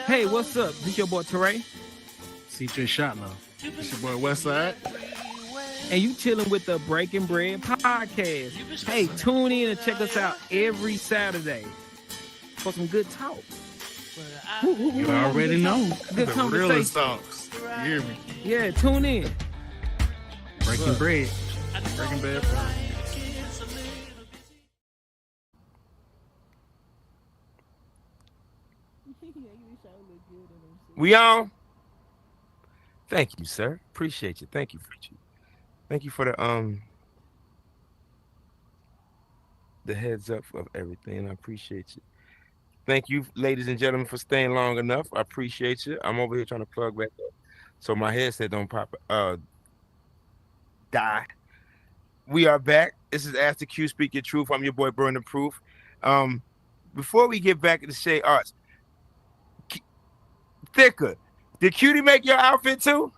Hey, what's up? This your boy Teray, CJ Shotlow. It's your boy Westside. and you chilling with the Breaking Bread podcast. Hey, tune in and check us out every Saturday for some good talk. You already know. Good The conversation. realest talks. You hear me? Yeah, tune in. Breaking bread. Breaking bread. We on? Thank you, sir. Appreciate you. Thank you, Future. Thank you for the heads up of everything. I appreciate you. Thank you, ladies and gentlemen, for staying long enough. I appreciate you. I'm over here trying to plug back up so my headset don't die. We are back. This is Ask the Q, Speak Your Truth. I'm your boy, Burn the Proof. Before we get back to Shayartz, Thicker, did Cutie make your outfit too?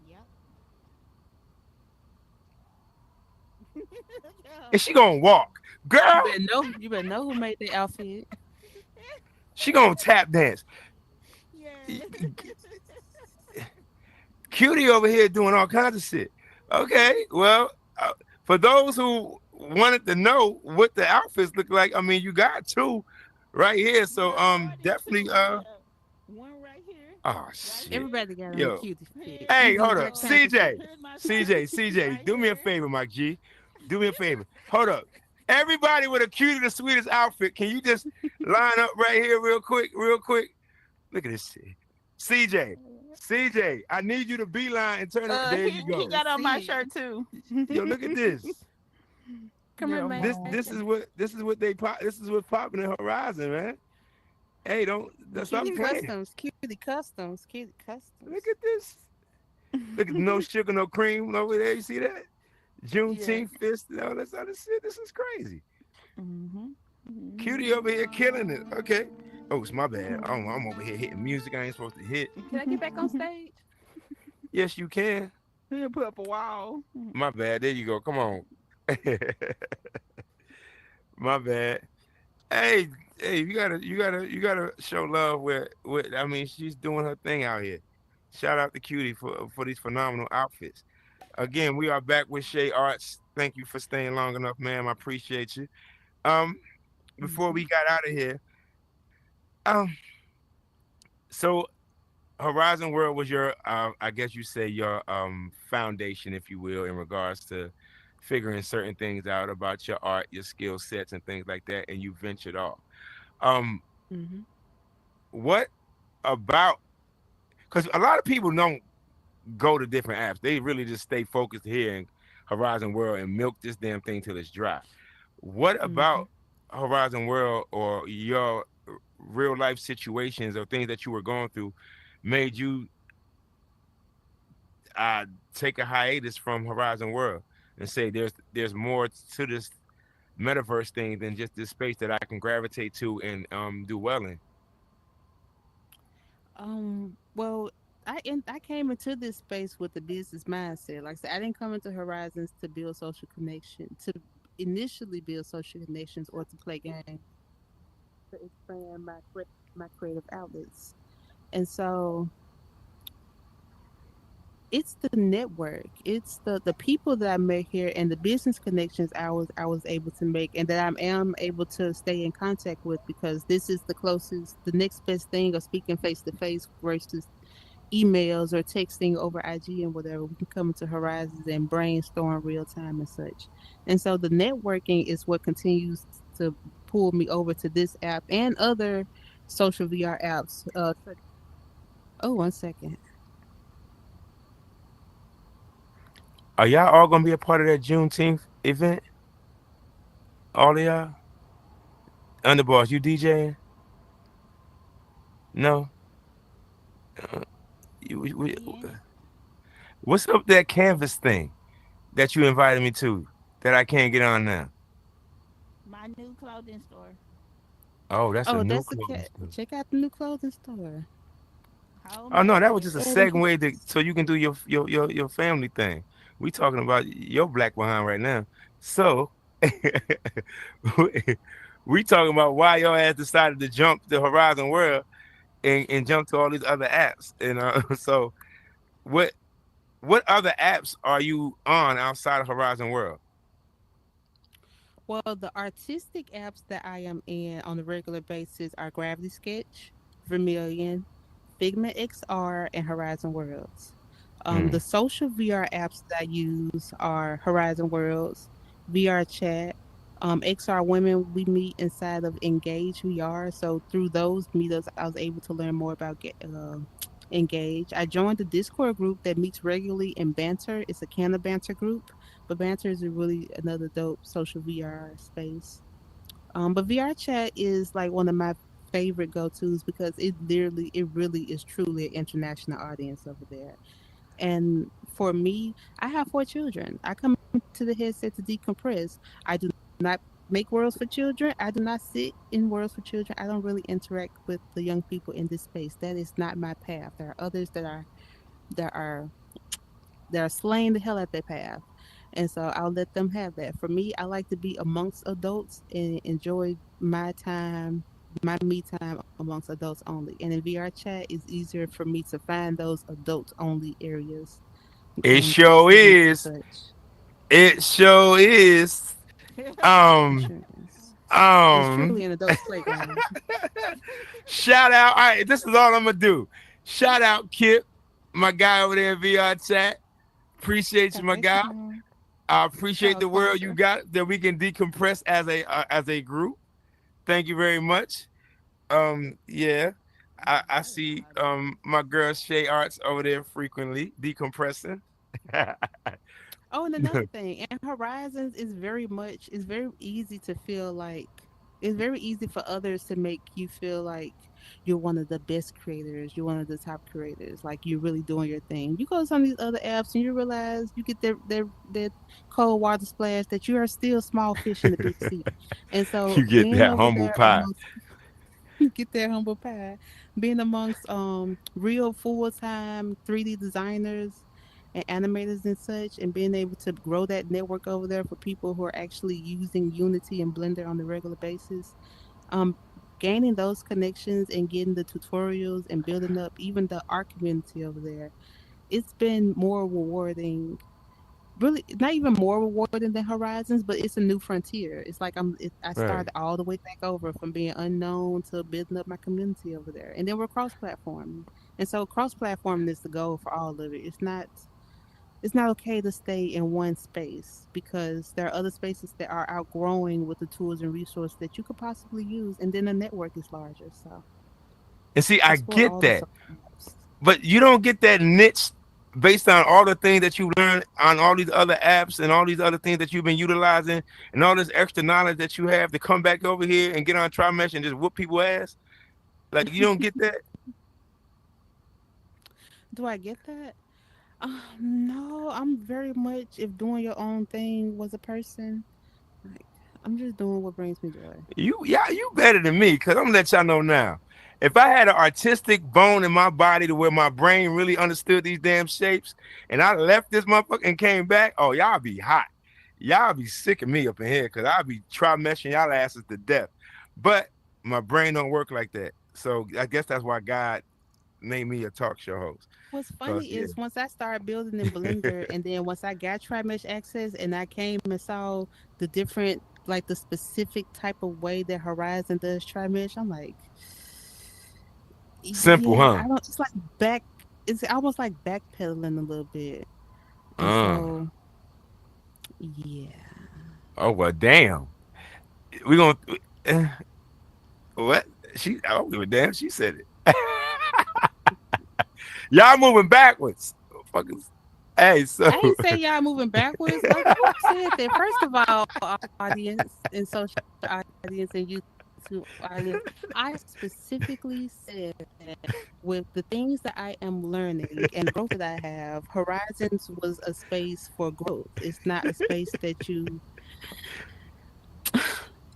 Yep. And she gonna walk. Girl, You better know who made the outfit. she gonna tap dance. Yeah. Cutie over here doing all kinds of shit. Okay, well, for those who wanted to know what the outfits look like, I mean, you got two right here. So definitely One right here. oh shit. Everybody got Yo. a cute fit. Hey, hold up. CJ. Here's my CJ, right do me a here. favor, Mike G. Do me a favor. Hold up. Everybody with a Cutie the sweetest outfit, can you just line up right here real quick? Look at this shit. CJ, I need you to beeline and turn up. There you go. He got on my See. shirt too. Yo, look at this. Come Yeah, on, man. This is what they pop. This is what's popping in Horizon, man. Hey, don't stop Cutie playing. customs. Look at this. Look at no sugar, no cream over there. You see that? Juneteenth fist and all this other shit. This is crazy. Cutie over here killing it. Okay. Oh, it's my bad. I'm over here hitting music I ain't supposed to hit. Can I get back on stage? Yes, you can. He'll put up a wall. My bad. There you go. Come on. My bad. Hey, you gotta show love with I mean, she's doing her thing out here. Shout out to Cutie for these phenomenal outfits. Again, we are back with Shayartz. Thank you for staying long enough, ma'am. I appreciate you. Before we got out of here, so Horizon World was your I guess you say your foundation, if you will, in regards to figuring certain things out about your art, your skill sets and things like that, and you ventured off. What about, because a lot of people don't go to different apps. They really just stay focused here in Horizon World and milk this damn thing till it's dry. What about Horizon World or your real life situations or things that you were going through made you take a hiatus from Horizon World and say there's more to this metaverse thing than just this space that I can gravitate to and do well in? Well, I came into this space with a business mindset. Like I said, I didn't come into Horizons to build social connection, to initially build social connections or to play games to expand my creative outlets. And so it's the network, it's the people that I met here and the business connections I was able to make and that I am able to stay in contact with because this is the closest, the next best thing of speaking face to face versus emails or texting over IG and whatever. We can come into Horizons and brainstorm real time and such. And so the networking is what continues to pull me over to this app and other social VR apps. Oh, one second. Are y'all all gonna be a part of that Juneteenth event? All of y'all? Underboss, you DJing? No? Uh, Again, what's up with that canvas thing that you invited me to that I can't get on now? my new clothing store. Oh, that's a Oh, new that's the clothing cat. store. Check out the new clothing store. Oh no, that was Homemade. just a And if you, segue so you can do your family thing. We talking about your black behind right now. So we we talking about why your ass decided to jump the Horizon World and jump to all these other apps. And so what what other apps are you on outside of Horizon World? well, the artistic apps that I am in on a regular basis are Gravity Sketch, Vermilion, Figment XR, and Horizon Worlds. The Mm. social VR apps that I use are Horizon Worlds, VR Chat, XR Women. We meet inside of Engage VR. So through those meetups, I was able to learn more about Engage. I joined the Discord group that meets regularly in Banter. It's a can of Banter group, but Banter is a really another dope social VR space. But VR chat is like one of my favorite go tos because it really is truly an international audience over there. And for me, I have 4 children. I come to the headset to decompress. I do not make worlds for children. I do not sit in worlds for children. I don't really interact with the young people in this space. That is not my path. There are others that are that are slaying the hell at their path. And so I'll let them have that. For me, I like to be amongst adults and enjoy my time, my me time amongst adults only. And in VR chat, it's easier for me to find those adults only areas It and sure segments and is. such. It sure is. It Um sure is. It's truly um an adult's playground. Shout out. All right, this is all I'm gonna do. Shout out Kip, my guy over there in VR chat. Appreciate you, my Okay, guy. Sean. I appreciate Proud the world you sponsor. got that we can decompress as a group. Thank you very much. Yeah, I see my girl Shayartz over there frequently decompressing. Oh, and another thing, and Horizons is it's very easy to feel like it's very easy for others to make you feel like you're one of the best creators, you're one of the top creators, like you're really doing your thing. You go to some of these other apps and you realize you get their cold water splash that you are still small fish in the big sea. And so You get being that over humble there pie. amongst get that humble pie. Being amongst real full time 3D designers and animators and such, and being able to grow that network over there for people who are actually using Unity and Blender on a regular basis. Um, Gaining those connections and getting the tutorials and building up even the art community over there. It's been more rewarding, really not even more rewarding than Horizons, but it's a new frontier. It's like I Right. started all the way back over from being unknown to building up my community over there, and then we're cross-platforming, and so cross-platforming is the goal for all of it. It's not okay to stay in one space because there are other spaces that are outgrowing with the tools and resources that you could possibly use, and then the network is larger. So And see, I explore get all the that, social apps. but you don't get that niche based on all the things that you learn on all these other apps and all these other things that you've been utilizing and all this extra knowledge that you have to come back over here and get on TriMesh and just whoop people ass. Like you don't get that. Do I get that? No, I'm very much if doing your own thing was a person. Like I'm just doing what brings me joy. You better than me, cause I'm gonna let y'all know now. If I had an artistic bone in my body to where my brain really understood these damn shapes, and I left this motherfucker and came back, oh y'all be hot. y'all be sick of me up in here because I'll be try meshing y'all asses to death. But my brain don't work like that. So I guess that's why God made me a talk show host. What's Cause funny yeah. is once I started building in Blender, and then once I got TriMesh access, and I came and saw the different, like the specific type of way that Horizon does TriMesh, I'm like, Simple, yeah, huh? I don't. It's like back. It's almost like backpedaling a little bit, and Uh. so yeah. Oh well, damn. We gonna uh, what? She I don't give a damn. She said it. Y'all moving backwards, fuckers. Hey, so I ain't say y'all moving backwards. Like, who said that? First of all, audience and social audience and YouTube audience, I specifically said that with the things that I am learning and the growth that I have, Horizons was a space for growth. It's not a space that you.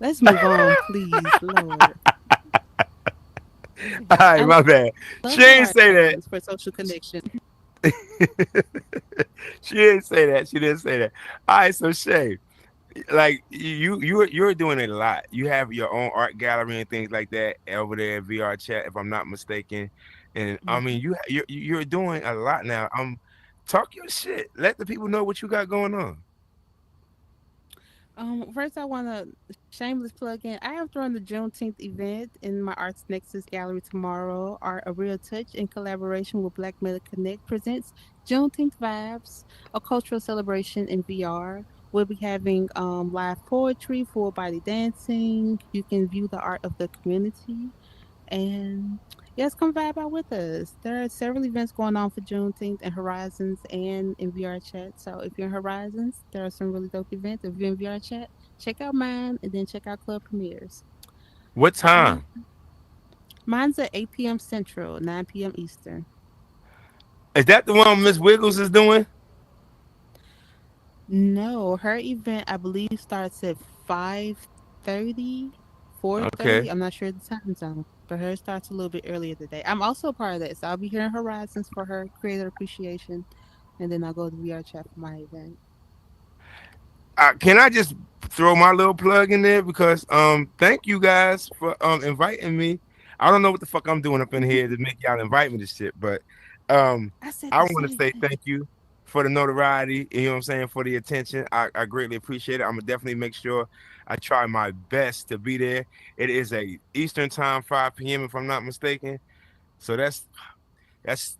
Let's move on, please, Lord. all right, I my bad. love She ain't say that. Horizons for social connection. She didn't say that. She didn't say that. All right, so Shay, like you're doing it a lot. You have your own art gallery and things like that over there at VR Chat, if I'm not mistaken. And I mean, you're doing a lot now. Talk your shit. Let the people know what you got going on. First I want to shameless plug in. I am throwing the Juneteenth event in my Arts Nexus gallery tomorrow. Art a Real Touch in collaboration with Black Meta Connect presents Juneteenth Vibes, a cultural celebration in VR. We'll be having live poetry, full body dancing. You can view the art of the community. And yes, come vibe out with us. There are several events going on for Juneteenth and Horizons and in VR chat. So if you're in Horizons, there are some really dope events. If you're in VR chat, check out mine and then check out club premieres. What Um, time? Mine's at 8 p.m. Central, 9 p.m. Eastern. Is that the one Miss Wiggles is doing? No, her event I believe starts at 5:30, 4:30. Okay. I'm not sure the time zone, but hers starts a little bit earlier today. I'm also a part of that, so I'll be here in Horizons for her creator appreciation, and then I'll go to VR chat for my event. Can I just throw my little plug in there because thank you guys for inviting me. I don't know what the fuck I'm doing up in here to make y'all invite me to shit, but um I said I the want to same say thing. thank you for the notoriety, you know what I'm saying, for the attention. I greatly appreciate it. I'm gonna definitely make sure I try my best to be there. It is a Eastern time, 5 p.m. if I'm not mistaken. So that's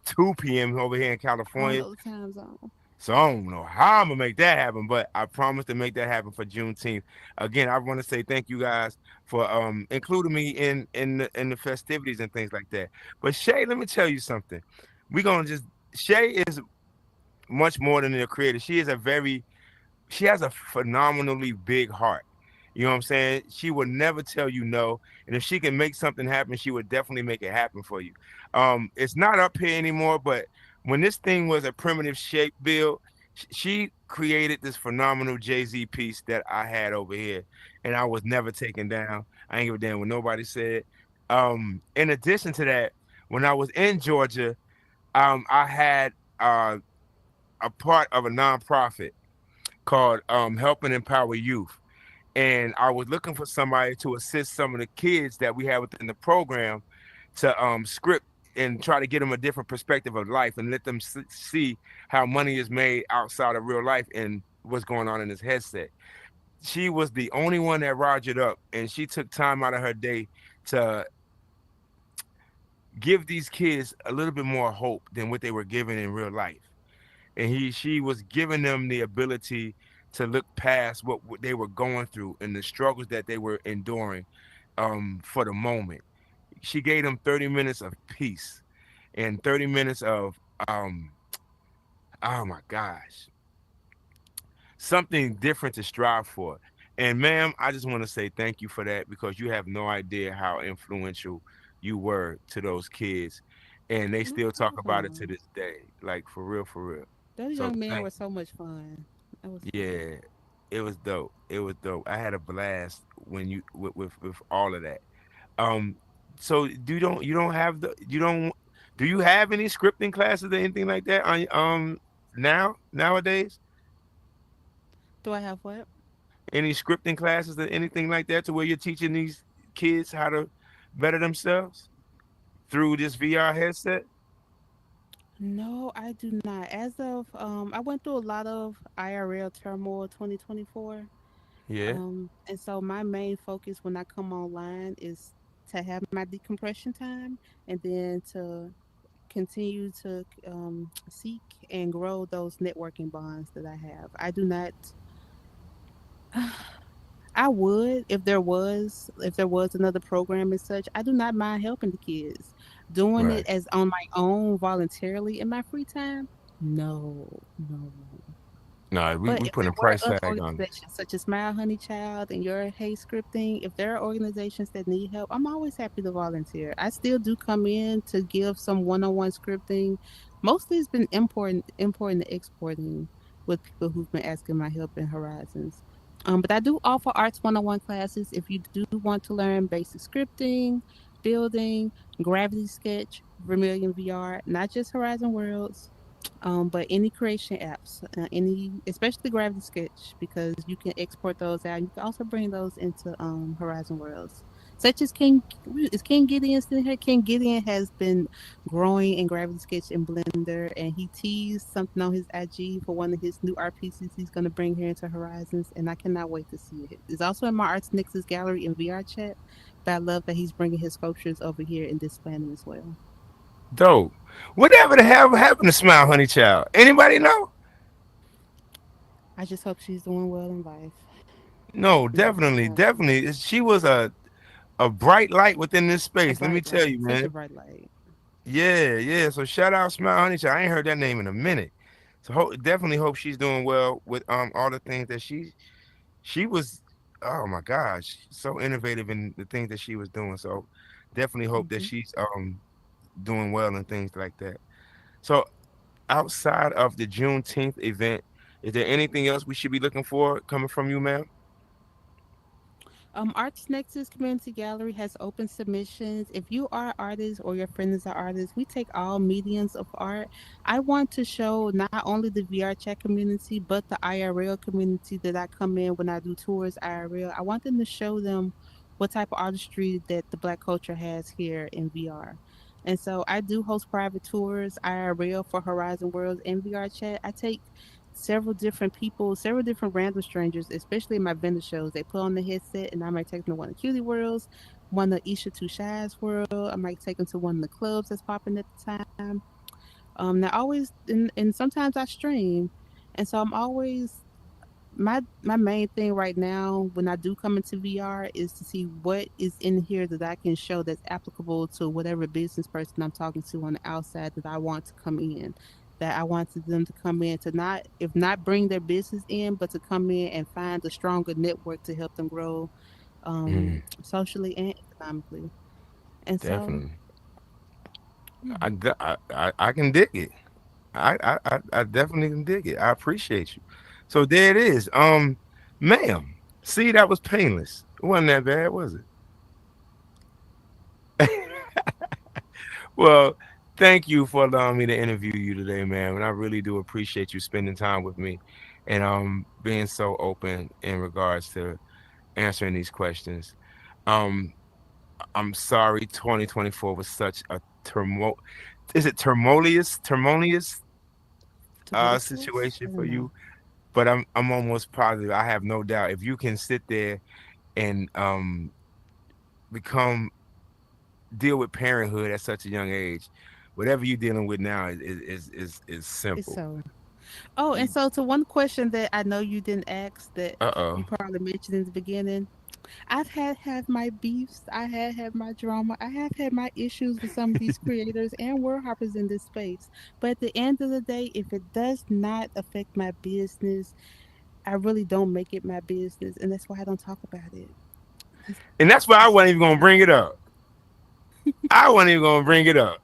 2 p.m. over here in I don't California. know the time zone. So I don't know how I'm gonna make that happen, but I promise to make that happen for Juneteenth. Again, I want to say thank you guys for including me in the festivities and things like that. But Shay, let me tell you something. We're gonna just Shay is much more than a creator. She has a phenomenally big heart. You know what I'm saying? She would never tell you no. And if she can make something happen, she would definitely make it happen for you. It's not up here anymore, but when this thing was a primitive shape build, she created this phenomenal Jay-Z piece that I had over here. And I was never taken down. I ain't give a damn what nobody said. In addition to that, when I was in Georgia, I had a part of a nonprofit called Help and Empower Youth. And I was looking for somebody to assist some of the kids that we have within the program to script and try to get them a different perspective of life and let them see how money is made outside of real life and what's going on in this headset. She was the only one that rogered up, and she took time out of her day to give these kids a little bit more hope than what they were given in real life. And she was giving them the ability to look past what they were going through and the struggles that they were enduring for the moment. She gave them 30 minutes of peace and 30 minutes of um oh my gosh, something different to strive for. And ma'am, I just want to say thank you for that because you have no idea how influential you were to those kids, and they No still talk about it to problem. this day, like for real, for real. Those So young men thank were so much fun. That was fun. yeah, it was dope. It was dope. I had a blast when you with all of that. Um, so you don't have the you don't do you have any scripting classes or anything like that on nowadays? Do I have what? Any scripting classes or anything like that to where you're teaching these kids how to better themselves through this VR headset? No, I do not. As of I went through a lot of IRL turmoil 2024. Yeah. And so my main focus when I come online is to have my decompression time and then to continue to seek and grow those networking bonds that I have. I do not I would if there was another program as such. I do not mind helping the kids. Doing Right. it as on my own voluntarily in my free time. No, no. No, we, But we if putting there a were price other tag on it. organizations such as Smile Honey Child and your Hey Scripting, if there are organizations that need help, I'm always happy to volunteer. I still do come in to give some one-on-one scripting. Mostly it's been importing and exporting with people who've been asking my help in Horizons. But I do offer arts one-on-one classes if you do want to learn basic scripting, building, Gravity Sketch, Vermilion VR, not just Horizon Worlds, but any creation apps, especially Gravity Sketch, because you can export those out. You can also bring those into Horizon Worlds, such as King. Is King Gideon still here? King Gideon has been growing in Gravity Sketch and Blender, and he teased something on his IG for one of his new art pieces he's going to bring here into Horizons, and I cannot wait to see it. It's also in my Arts Nexus gallery in VR chat, but I love that he's bringing his sculptures over here and displaying them as well. Dope. Whatever the hell happened to Smile Honey Child? Anybody know? I just hope she's doing well in life. No, That's definitely, definitely. She was a bright light within this a space. Let me bright tell light, you, such a man. bright light. Yeah, yeah. So shout out Smile Honey Child. I ain't heard that name in a minute. So definitely hope she's doing well with all the things that she was. Oh my gosh, so innovative in the things that she was doing. So definitely hope that Hmm. she's doing well and things like that. So outside of the Juneteenth event, is there anything else we should be looking for coming from you, ma'am? Arts Nexus Community Gallery has open submissions. If you are an artist or your friends are artists, we take all mediums of art. I want to show not only the VR chat community, but the IRL community that I come in when I do tours IRL. I want them to show them what type of artistry that the Black culture has here in VR. And so I do host private tours IRL for Horizon Worlds and VR chat. I take several different people, several different random strangers, especially in my vendor shows. They put on the headset and I might take them to one of Cutie Worlds, one of Isha Two Shy's world. I might take them to one of the clubs that's popping at the time. They're always and sometimes I stream. And so I'm always my main thing right now when I do come into VR is to see what is in here that I can show that's applicable to whatever business person I'm talking to on the outside that I want to come in. That I wanted them to come in to not, if not bring their business in, but to come in and find a stronger network to help them grow Mm, socially and economically. And so, definitely. yeah. I can dig it. I definitely can dig it. I appreciate you. So there it is. Ma'am, see that was painless. It wasn't that bad, was it? Well, thank you for allowing me to interview you today, man. And I really do appreciate you spending time with me and being so open in regards to answering these questions. Um, I'm sorry 2024 was such a turmo is it turmonious Tumultuous? situation I for don't you? know. But I'm almost positive. I have no doubt if you can sit there and become deal with parenthood at such a young age, whatever you're dealing with now is It's simple. so. Oh, and so to one question that I know you didn't ask that Uh-oh. you probably mentioned in the beginning, I've had my beefs. I had my drama. I have had my issues with some of these creators and world hoppers in this space. But at the end of the day, if it does not affect my business, I really don't make it my business, and that's why I don't talk about it. It's, And that's why I it's wasn't even gonna bring it up. I wasn't even gonna bring it up.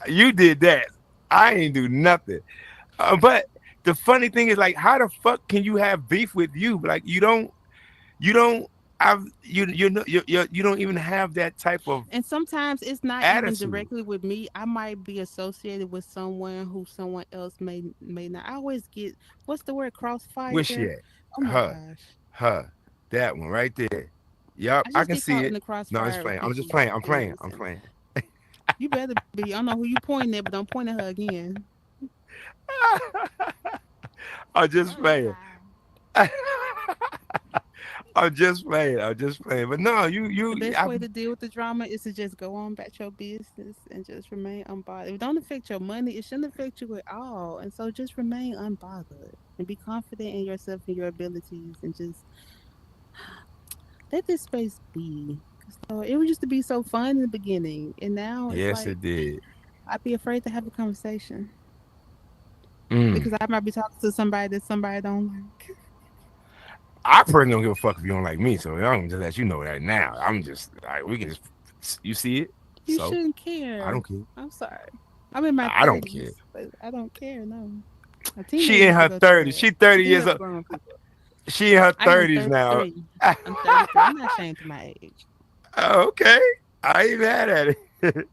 You did that. I ain't do nothing. But the funny thing is, like, how the fuck can you have beef with you? Like, you don't. You don't even have that type of And sometimes it's not even attitude. directly with me. I might be associated with someone who someone else may not. I always get, what's the word, Where's she crossfire. at? Oh my Her, gosh. her, that one right there. Yup, I I just can get see caught in it. the No, I'm just crossfire of playing. I'm just people's playing. I'm playing. things, I'm and playing. you better be. I don't know who you pointing at, but don't point at her again. I'm just Oh playing. God. I'm just playing. I'm just playing. But no, The best way to deal with the drama is to just go on about your business and just remain unbothered. If it don't affect your money, it shouldn't affect you at all. And so just remain unbothered and be confident in yourself and your abilities and just let this space be. So it used to be so fun in the beginning, and now it's yes, like it did. I'd be afraid to have a conversation Mm. because I might be talking to somebody that somebody don't like. I personally don't give a fuck if you don't like me, so I'm just let you know that now. I'm just like we can just you see it, You so shouldn't I care. don't care. I'm sorry. I'm in my I don't care. 30s, but I don't care. No, a She in teenager can her go through 30s. that. She 30 Still years have old. grown people. She in her I am 30s now. 33. I'm 33. I'm not ashamed of my age. Okay. I ain't mad at it.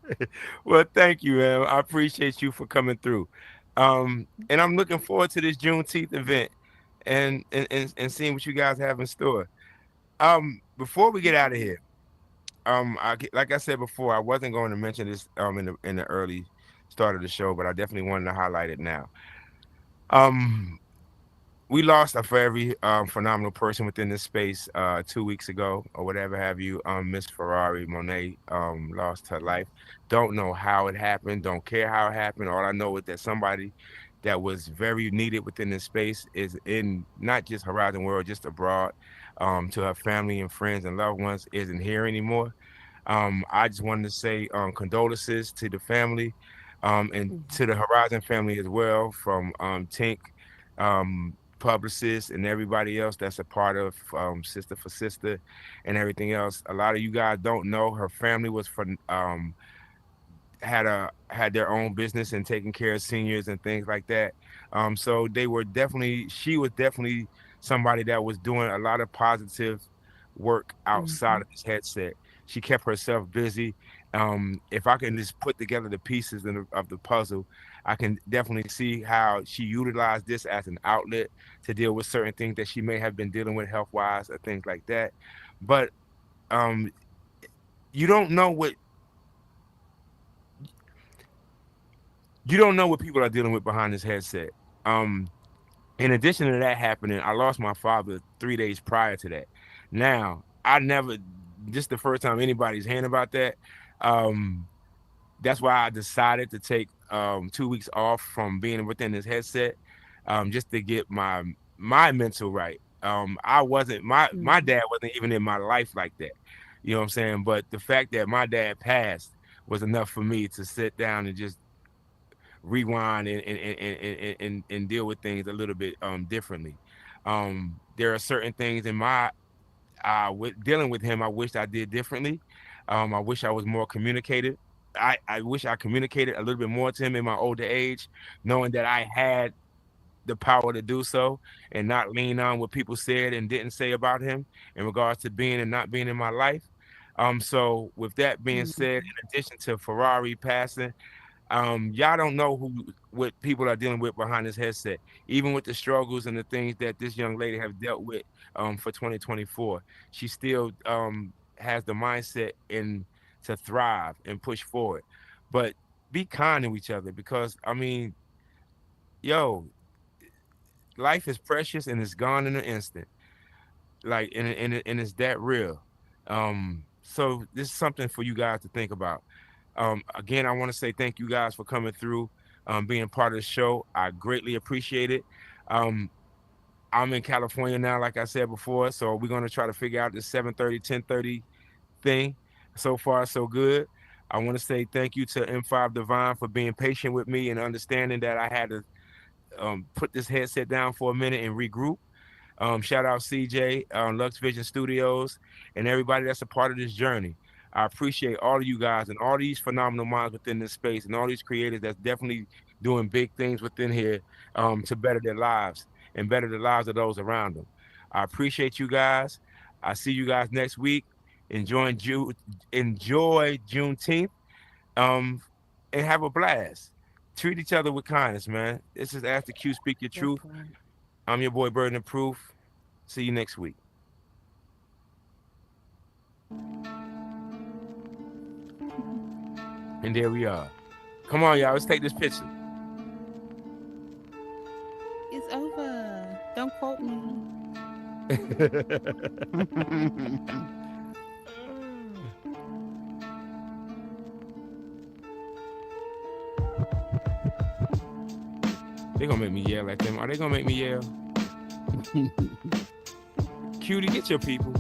Well, thank you, man. I appreciate you for coming through. And I'm looking forward to this Juneteenth event and seeing what you guys have in store. Before we get out of here, like I said before, I wasn't going to mention this in the early start of the show, but I definitely wanted to highlight it now. Um, we lost a very phenomenal person within this space 2 weeks ago or whatever have you. Miss Ferrari Monet lost her life. Don't know how it happened. Don't care how it happened. All I know is that somebody that was very needed within this space is in not just Horizon World, just abroad. To her family and friends and loved ones isn't here anymore. I just wanted to say condolences to the family and Mhm. to the Horizon family as well from Tink, publicists, and everybody else that's a part of Sister for Sister and everything else. A lot of you guys don't know her family was from had their own business and taking care of seniors and things like that. So she was definitely somebody that was doing a lot of positive work outside Mhm. of this headset. She kept herself busy. If I can just put together the pieces of the puzzle, I can definitely see how she utilized this as an outlet to deal with certain things that she may have been dealing with health wise or things like that. But um, you don't know what you don't know what people are dealing with behind this headset. Um, in addition to that happening, I lost my father 3 days prior to that. Now, I never, this is the first time anybody's hearing about that. Um, that's why I decided to take 2 weeks off from being within this headset, just to get my mental right. I wasn't my Mhm. dad wasn't even in my life like that. You know what I'm saying? But the fact that my dad passed was enough for me to sit down and just rewind and deal with things a little bit differently. There are certain things in my with dealing with him I wish I did differently. I wish I was more communicative. I wish I communicated a little bit more to him in my older age, knowing that I had the power to do so and not lean on what people said and didn't say about him in regards to being and not being in my life. So with that being said, Mhm. in addition to Ferrari passing, y'all don't know what people are dealing with behind this headset, even with the struggles and the things that this young lady have dealt with for 2024. She still has the mindset and to thrive and push forward. But be kind to each other because I mean, yo, life is precious and it's gone in an instant. Like and it's that real. So this is something for you guys to think about. Again, I want to say thank you guys for coming through, being part of the show. I greatly appreciate it. Um, I'm in California now, like I said before, so we're gonna try to figure out this 7:30, 10:30 thing. So far, so good. I want to say thank you to M5 Divine for being patient with me and understanding that I had to put this headset down for a minute and regroup. Shout out CJ, Lux Vision Studios, and everybody that's a part of this journey. I appreciate all of you guys and all these phenomenal minds within this space and all these creators that's definitely doing big things within here to better their lives and better the lives of those around them. I appreciate you guys. I'll see you guys next week. Enjoy Juneteenth. And have a blast. Treat each other with kindness, man. This is After Q Speak Your Truth. I'm your boy Burden of Proof. See you next week. And there we are. Come on, y'all. Let's take this picture. It's over. Don't quote me. They're gonna make me yell at them. Are they gonna make me yell? Cutie, get your people.